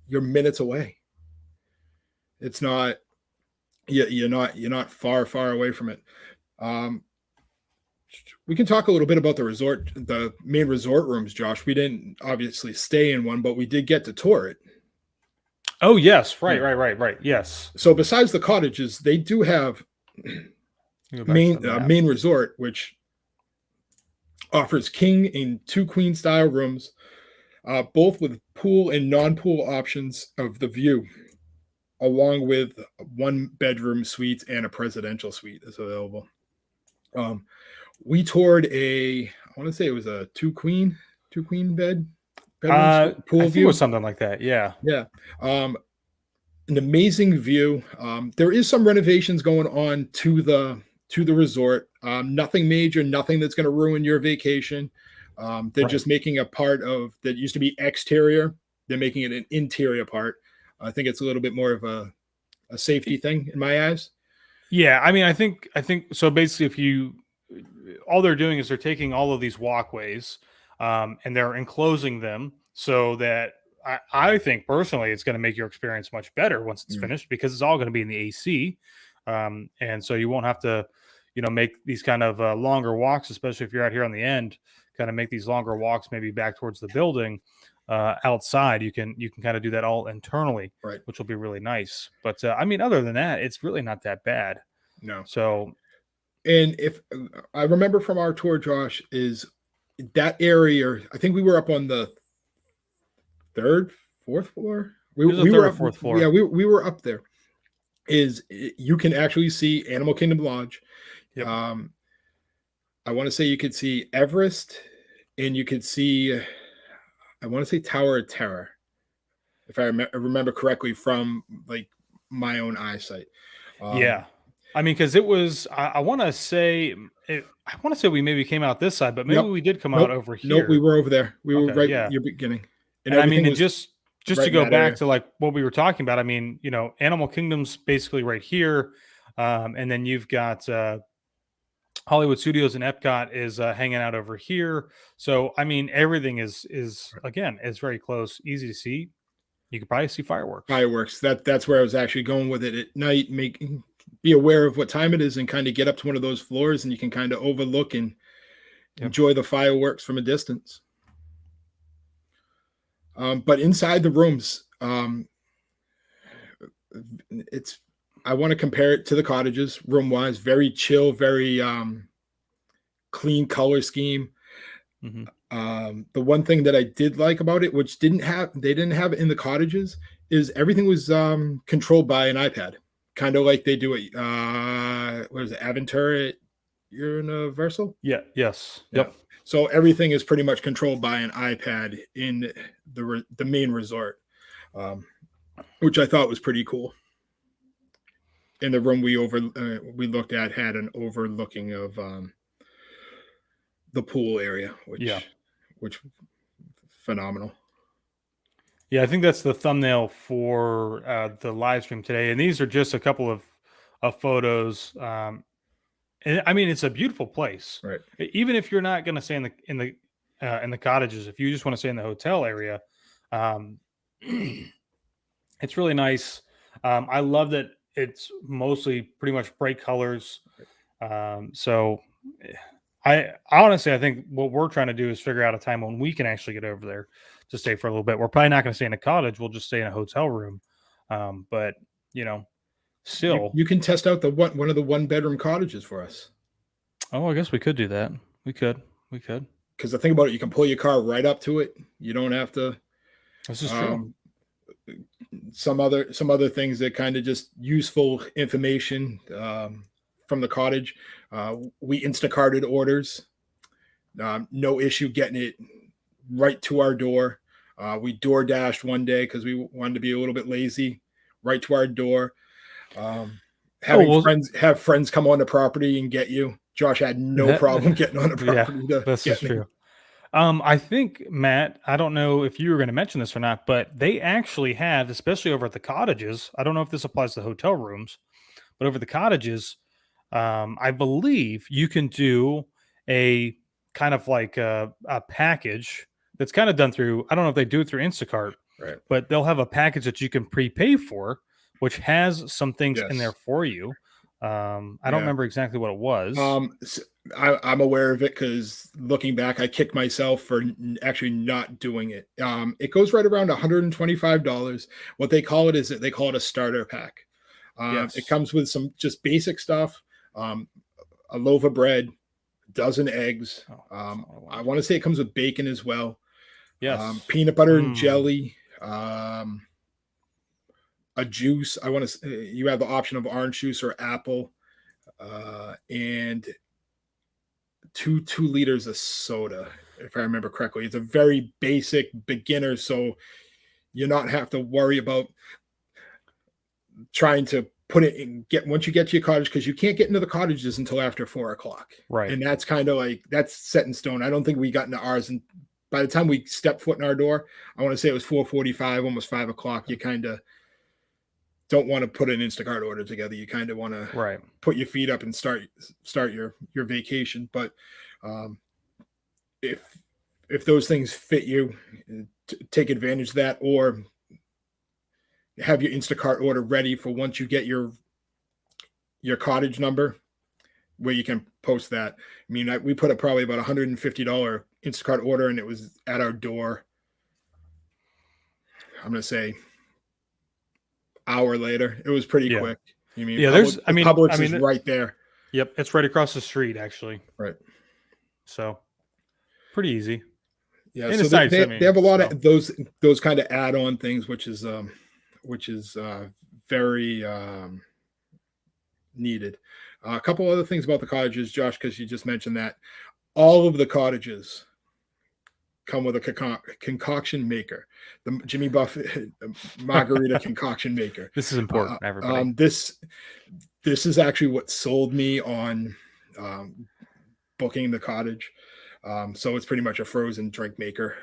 You're minutes away. It's not, you're not far away from it. We can talk a little bit about the main resort rooms, Josh. We didn't obviously stay in one, but we did get to tour it. Oh yes, right. Yes. So besides the cottages, they do have main resort, which Offers king and 2 queen style rooms, both with pool and non-pool options of the view, along with 1 bedroom suites and a presidential suite is available. Um, we toured I want to say it was a 2 queen bedroom I pool think it was view. something like that. Yeah. Yeah. An amazing view. There is some renovations going on to the resort. Nothing major, nothing that's going to ruin your vacation. They're Right. just making a part of that used to be exterior. They're making it an interior part. I think it's a little bit more of a safety thing in my eyes. Yeah, I mean, I think so. Basically, if you all they're doing is they're taking all of these walkways, and they're enclosing them so that I think personally it's going to make your experience much better once it's Mm, finished because it's all going to be in the AC, and so you won't have to, make these kind of longer walks, especially if you're out here on the end. Kind of make these longer walks, maybe back towards the building. Outside, you can kind of do that all internally, right. which will be really nice. But I mean, other than that, it's really not that bad. No. So And if I remember from our tour, Josh, is that area, I think we were up on the third, fourth floor. there's a We third were or up, fourth yeah, floor. we were up there. You can actually see Animal Kingdom Lodge. Yep. Um, I want to say you could see Everest, and you could see, I want to say Tower of Terror, if I remember correctly from like my own eyesight. Um, Yeah. I mean, because it was, I want to say, I want to say we maybe came out this side, but maybe yep, we did come out nope, over nope. We here. were over there. We were Okay. right Yeah. your beginning, and And I mean, everything and was just to right in go that back area. to like what we were talking about, I mean, Animal Kingdom's basically right here. And then you've got Hollywood Studios and Epcot is hanging out over here. So, I mean, everything is again, is very close, easy to see. You could probably see fireworks. Fireworks. That's where I was actually going with it at night. Be aware of what time it is and kind of get up to one of those floors, and you can kind of overlook and Yep. enjoy the fireworks from a distance. But inside the rooms, it's I want to compare it to the cottages room wise. Very chill, very clean color scheme. Hmm. The one thing that I did like about it, which they didn't have it in the cottages, is everything was controlled by an iPad, kind of like they do at what is it, Aventura at Universal? Yeah. Yes. Yeah. Yep. So everything is pretty much controlled by an iPad in the main resort, um, which I thought was pretty cool. In the room we looked at had an overlooking of the pool area, Yeah. which phenomenal. Yeah, I think that's the thumbnail for the live stream today, and these are just a couple of photos. And I mean, it's a beautiful place. Right. Even if you're not going to stay in the cottages, if you just want to stay in the hotel area, um, it's really nice. I love that it's mostly pretty much bright colors. So I honestly I think what we're trying to do is figure out a time when we can actually get over there to stay for a little bit. We're probably not going to stay in a cottage. We'll just stay in a hotel room. But you know, still, You can test out the one of the 1 bedroom cottages for us. oh, I guess we could do that. We could. We could. Because the thing about it, you can pull your car right up to it. You don't have to. This is true. Um, some other things that kind of just useful information from the cottage. We Instacarted orders. No issue getting it right to our door. We door dashed one day because we wanted to be a little bit lazy. Right to our door. Oh well, Have friends come on the property and get you. Josh had no that, problem getting on the yeah, property to this is get me. true. I think Matt, I don't know if you were going to mention this or not, but they actually have, especially over at the cottages. I don't know if this applies to hotel rooms, but over the cottages, I believe you can do a kind of like a package that's kind of done through. I don't know if they do it through Instacart, Right. but they'll have a package that you can prepay for, which has some things in there Yes. for you. I don't Yeah. remember exactly what it was. I'm aware of it because looking back, I kicked myself for actually not doing it. It goes right around $125. What they call it is that they call it a starter pack. It Yes. comes with some just basic stuff, a loaf of bread, dozen eggs. Oh, that's not what I want to say it comes with bacon as well. Yes. Peanut butter and jelly. A juice. I want to. You have the option of orange juice or apple, and 2 liters of soda, if I remember correctly. It's a very basic beginner, so you're not have to worry about trying to put it in once you get to your cottage, because you can't get into the cottages until after 4 o'clock. Right. And that's kind of like that's set in stone. I don't think we got into ours, and by the time we stepped foot in our door, I want to say it was 4:45, almost 5 o'clock. You kind of don't want to put an Instacart order together. You kind of want to put your feet up and start your vacation. But if those things fit you, take advantage of that, or have your Instacart order ready for once you get your cottage number, where you can post that. I mean, we put up probably about $150 Instacart order, and it was at our door, I'm going to say, hour later. It was pretty quick. I mean, Publix is right there. Yep, it's right across the street, actually. Right. So pretty easy. Yeah, so they have a lot of those kind of add-on things, which is very needed. A couple other things about the cottages, Josh, because you just mentioned that all of the cottages come with a concoction maker, the Jimmy Buffett margarita concoction maker. This is important, everybody. This is actually what sold me on booking the cottage. So it's pretty much a frozen drink maker,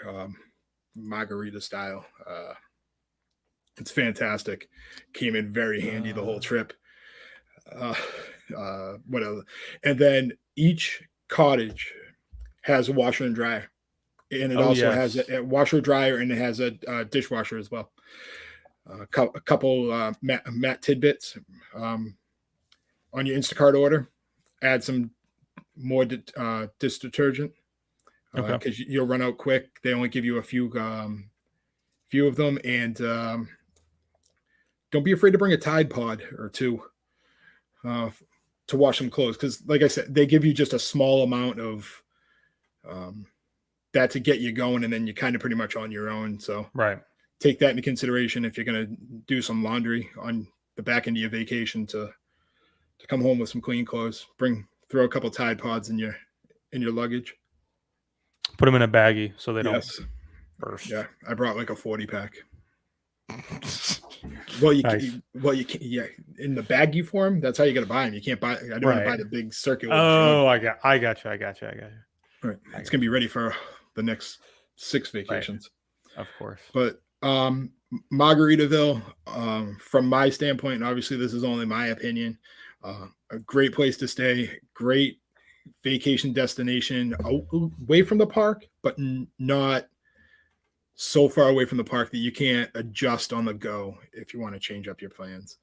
margarita style. It's fantastic. Came in very handy the whole trip. What else? And then each cottage has a washer and dryer, and it also has a washer dryer, and it has a dishwasher as well. A couple matte tidbits on your Instacart order. Add some more dish detergent because you'll run out quick. They only give you a few of them, and don't be afraid to bring a Tide Pod or two to wash some clothes, because like I said, they give you just a small amount of that to get you going, and then you're kind of pretty much on your own. So take that into consideration if you're going to do some laundry on the back end of your vacation, to come home with some clean clothes. Throw a couple Tide Pods in your luggage. Put them in a baggie so they don't burst. Yeah, I brought like a 40-pack. Well, you can, in the baggie form. That's how you got to buy them. You can't buy. I didn't want to buy the big circular. Oh, I got you. Right, it's gonna be ready for the next 6 vacations, of course. But Margaritaville, from my standpoint, and obviously this is only my opinion, a great place to stay, great vacation destination, away from the park, but not so far away from the park that you can't adjust on the go if you want to change up your plans.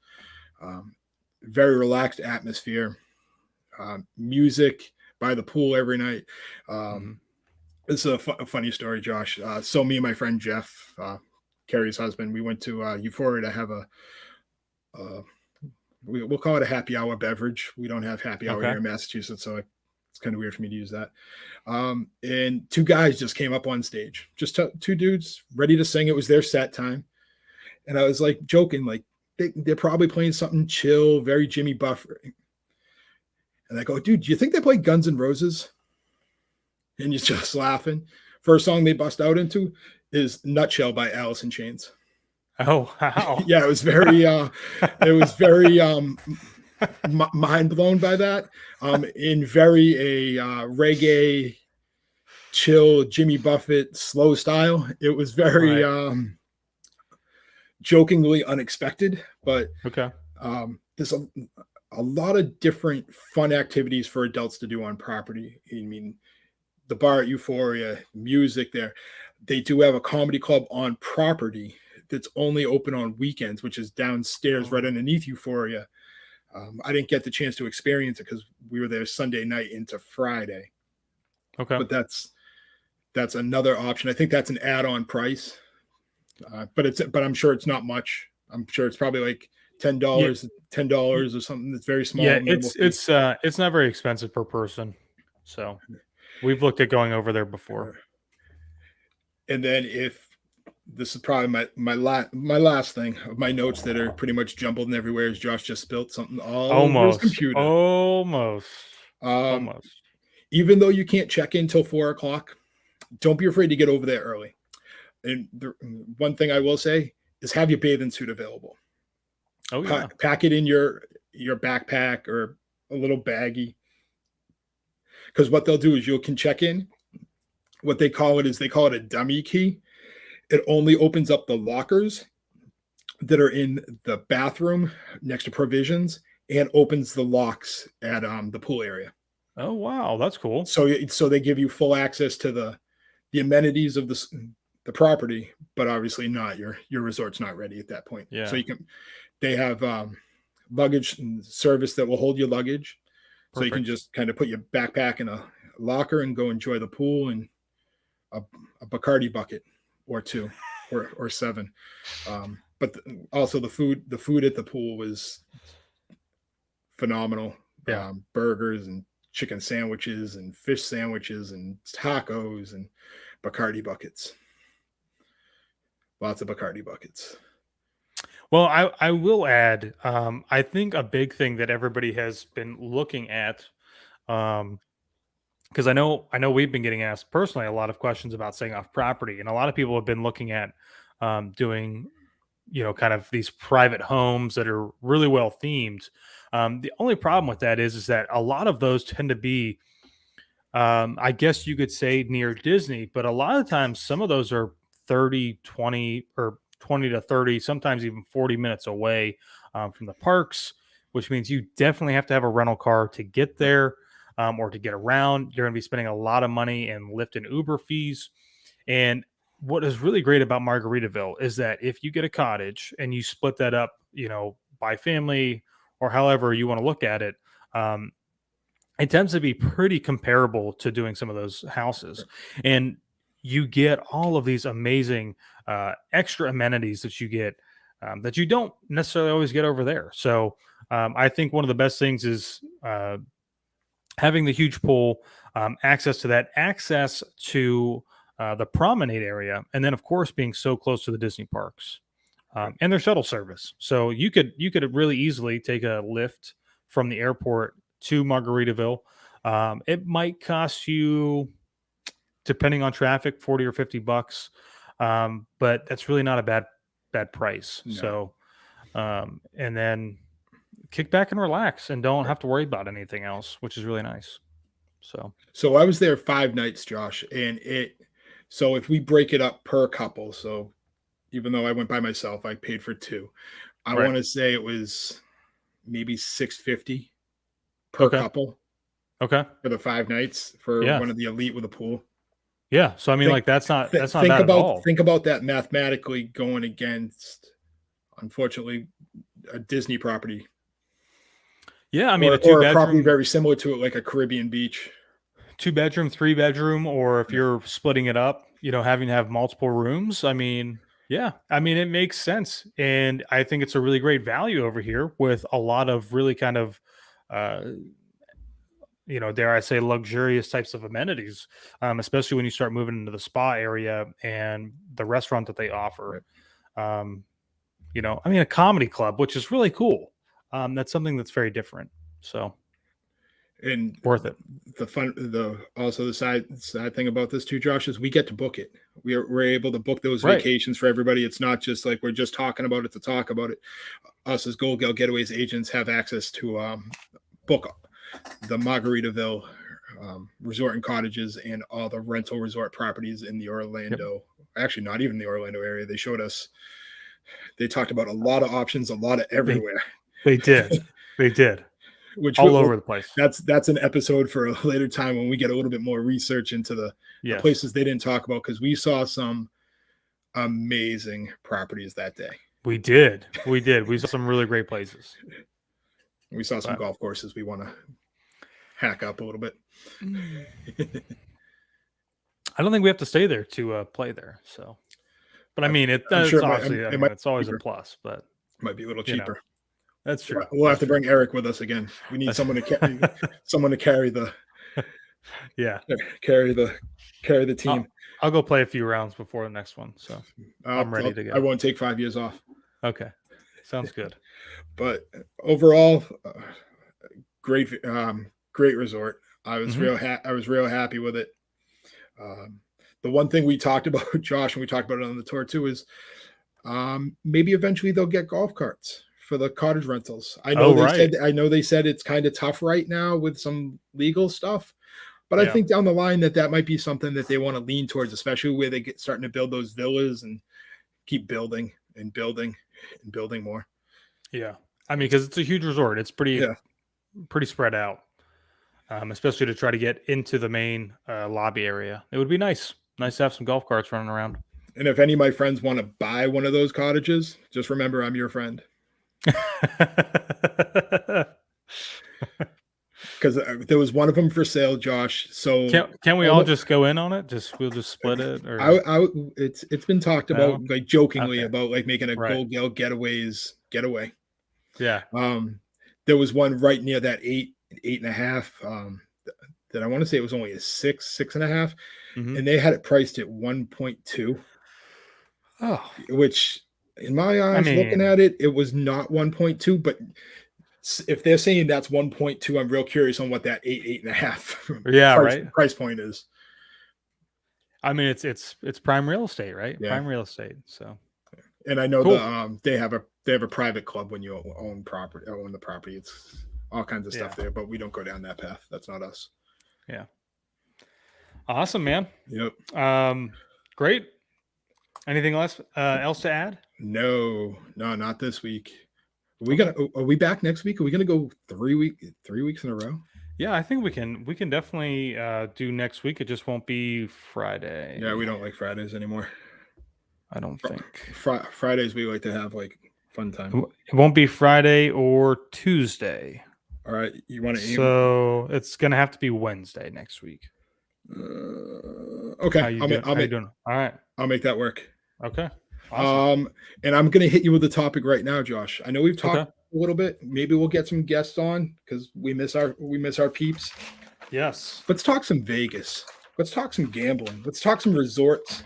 Very relaxed atmosphere, music by the pool every night. This is a funny story, Josh. So me and my friend Jeff, Carrie's husband, we went to Euphoria to have we'll call it a happy hour beverage. We don't have happy hour here in Massachusetts, so it's kind of weird for me to use that. And 2 guys just came up on stage, just 2 dudes ready to sing. It was their set time. And I was like joking, like they're probably playing something chill, very Jimmy Buffett. And I go, dude, do you think they play Guns N' Roses? And you're just laughing. First song they bust out into is Nutshell by Alice in Chains. Oh, wow. Yeah, it was very mind blown by that. In very reggae, chill, Jimmy Buffett, slow style. It was very jokingly unexpected, but there's a lot of different fun activities for adults to do on property. I mean, the bar at Euphoria, music there. They do have a comedy club on property that's only open on weekends, which is downstairs right underneath Euphoria. I didn't get the chance to experience it because we were there Sunday night into Friday. But that's another option. I think that's an add-on price, but I'm sure it's not much. I'm sure it's probably like $10 or something that's very small. Yeah, it's not very expensive per person. So we've looked at going over there before. And then if this is probably my last thing of my notes that are pretty much jumbled and everywhere is Josh just spilled something all over his computer. Almost. Even though you can't check in till 4 o'clock, don't be afraid to get over there early. And one thing I will say is have your bathing suit available. Oh yeah. Pack it in your backpack or a little baggie. Because what they'll do is you can check in. What they call it a dummy key. It only opens up the lockers that are in the bathroom next to provisions and opens the locks at the pool area. Oh wow, that's cool. So they give you full access to the amenities of the property, but obviously not your resort's not ready at that point. Yeah. So they have luggage service that will hold your luggage. Perfect. So you can just kind of put your backpack in a locker and go enjoy the pool and a Bacardi bucket or 2 or 7. But also the food at the pool was phenomenal. Yeah. Burgers and chicken sandwiches and fish sandwiches and tacos and Bacardi buckets. Lots of Bacardi buckets. Well, I will add, I think a big thing that everybody has been looking at, because I know we've been getting asked personally a lot of questions about staying off property, and a lot of people have been looking at doing, kind of these private homes that are really well themed. The only problem with that is that a lot of those tend to be, I guess you could say, near Disney, but a lot of times some of those are 30, 20, or 20 to 30, sometimes even 40 minutes away from the parks, which means you definitely have to have a rental car to get there or to get around. You're going to be spending a lot of money in Lyft and Uber fees. And what is really great about Margaritaville is that if you get a cottage and you split that up, by family or however you want to look at it, it tends to be pretty comparable to doing some of those houses. And you get all of these amazing extra amenities that you get that you don't necessarily always get over there. So I think one of the best things is having the huge pool, access to that, access to the promenade area, and then of course being so close to the Disney parks and their shuttle service. So you could really easily take a Lyft from the airport to Margaritaville. It might cost you, depending on traffic, $40 or $50, but that's really not a bad price. No. So, and then kick back and relax, and don't have to worry about anything else, which is really nice. So I was there 5 nights, Josh, and so if we break it up per couple, so even though I went by myself, I paid for 2. I want to say it was maybe $650 per couple. Okay. For the 5 nights for one of the elite with a pool. Yeah. So I mean, that's not bad at all. Think about that mathematically going against, unfortunately, a Disney property. Yeah, I mean, a 2-bedroom, probably very similar to it, like a Caribbean beach. 2-bedroom, 3-bedroom, or if you're splitting it up, having to have multiple rooms. I mean, yeah, I mean, it makes sense, and I think it's a really great value over here with a lot of really kind of, dare I say, luxurious types of amenities, especially when you start moving into the spa area and the restaurant that they offer. I mean, a comedy club, which is really cool. That's something that's very different. So, and worth it. The side thing about this too, Josh, is we get to book it. We're able to book those vacations for everybody. It's not just like we're just talking about it to talk about it. Us as Goldgell Getaways agents have access to book the Margaritaville Resort and Cottages and all the rental resort properties in the Orlando. Actually, not even the Orlando area. They showed us. They talked about a lot of options, a lot of everywhere. They did. Which all over the place. That's an episode for a later time when we get a little bit more research into the places they didn't talk about, because we saw some amazing properties that day. We did. We saw some really great places. We saw some golf courses we want to hack up a little bit. I don't think we have to stay there to play there. So, but I mean, it's always a plus. But it might be a little cheaper. That's true. We'll have to bring Eric with us again. We need someone to carry the Yeah. carry the team. I'll go play a few rounds before the next one. So I'm ready to I go. won't take 5 years off. Okay. Sounds good. But overall, great great resort. I was real happy with it. The one thing we talked about, Josh, and we talked about it on the tour too, is maybe eventually they'll get golf carts for the cottage rentals. I know they said it's kind of tough right now with some legal stuff, but I think down the line that might be something that they want to lean towards, especially where they get starting to build those villas and keep building and building and building more. Yeah. I mean, because it's a huge resort. It's pretty spread out, especially to try to get into the main lobby area. It would be nice to have some golf carts running around. And if any of my friends want to buy one of those cottages, just remember I'm your friend. Because there was one of them for sale, Josh. So can we all just go in on it? We'll just split it, or it's been talked about like jokingly about like making a Goldgell Getaways getaway. Yeah. There was one right near that 8.5. That I want to say it was only a 6.5, and they had it priced at 1.2. Oh, which in my eyes, looking at it, it was not 1.2, but if they're saying that's 1.2, I'm real curious on what that 8.5 price point is. I mean, it's prime real estate, right? Yeah. Prime real estate. So, and I know they have a private club when you own the property. It's all kinds of stuff there, but we don't go down that path. That's not us. Yeah. Awesome, man. Yep. Great. Anything else to add? No, not this week. Are we back next week? Are we gonna go 3 weeks in a row? Yeah, I think we can definitely do next week. It just won't be Friday. Yeah, we don't like Fridays anymore. I don't think. Fridays we like to have like fun time. It won't be Friday or Tuesday. All right, you want to aim? So it's gonna have to be Wednesday next week. Okay, How you doing? All right, I'll make that work. Okay. Awesome. And I'm gonna hit you with the topic right now, Josh. I know we've talked a little bit. Maybe we'll get some guests on because we miss our peeps. Yes. Let's talk some Vegas. Let's talk some gambling. Let's talk some resorts.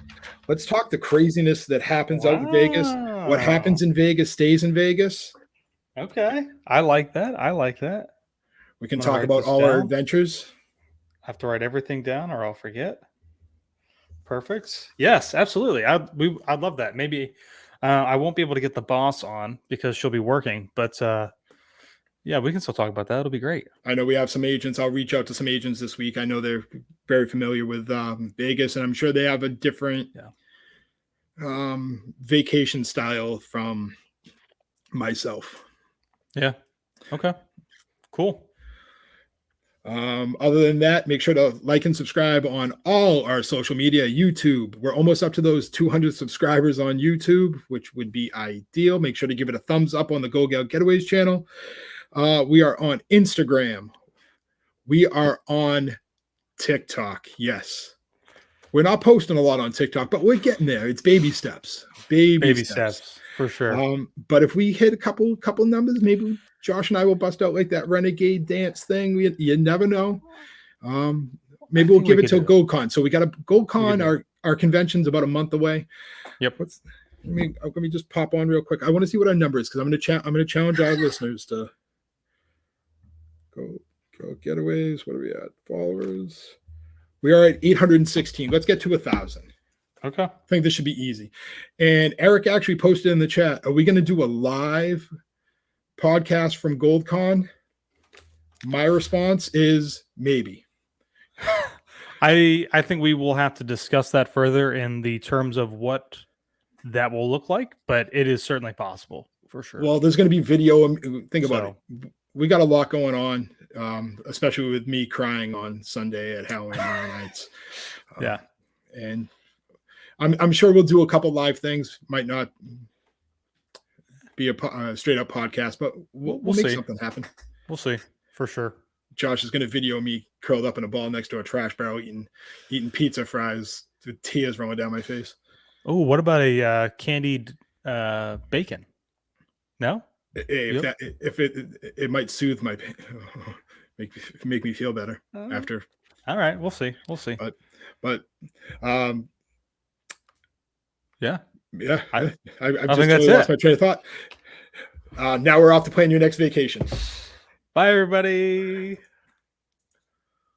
Let's talk the craziness that happens out in Vegas. What happens in Vegas stays in Vegas. Okay. I like that. We can talk about all our adventures. I have to write everything down or I'll forget. Perfect. Yes, absolutely. I'd love that. Maybe I won't be able to get the boss on because she'll be working, but yeah, we can still talk about that. It'll be great. I know we have some agents. I'll reach out to some agents this week. I know they're very familiar with Vegas, and I'm sure they have a different vacation style from myself. Yeah. Okay. Cool. Other than that, make sure to like and subscribe on all our social media. YouTube, we're almost up to those 200 subscribers on YouTube, which would be ideal. Make sure to give it a thumbs up on the Goldgell Getaways channel. We are on Instagram. We are on TikTok. Yes, we're not posting a lot on TikTok, but we're getting there. It's baby steps. Baby steps for sure. But if we hit a couple numbers, maybe Josh and I will bust out like that renegade dance thing. You never know. Maybe we'll give it till GoldCon. So we got a GoldCon. Our convention's about a month away. Yep. Let me just pop on real quick. I want to see what our number is because I'm going to challenge our listeners to go Getaways. What are we at? Followers. We are at 816. Let's get to 1,000. Okay. I think this should be easy. And Eric actually posted in the chat, are we going to do a live podcast from GoldCon? My response is maybe. I think we will have to discuss that further in the terms of what that will look like, but it is certainly possible for sure. Well, there's going to be video. Think about it. We got a lot going on, especially with me crying on Sunday at Halloween Horror Nights. Yeah. And I'm sure we'll do a couple live things. Might not be a straight up podcast, but we'll make something happen. We'll see for sure. Josh is going to video me curled up in a ball next to a trash barrel eating pizza fries with tears rolling down my face. Oh, what about a candied bacon? No? If it might soothe my pain, make me feel better after All right, we'll see. We'll see. But Yeah. yeah, I just think totally that's lost it. my train of thought. Now we're off to plan your next vacation. Bye, everybody.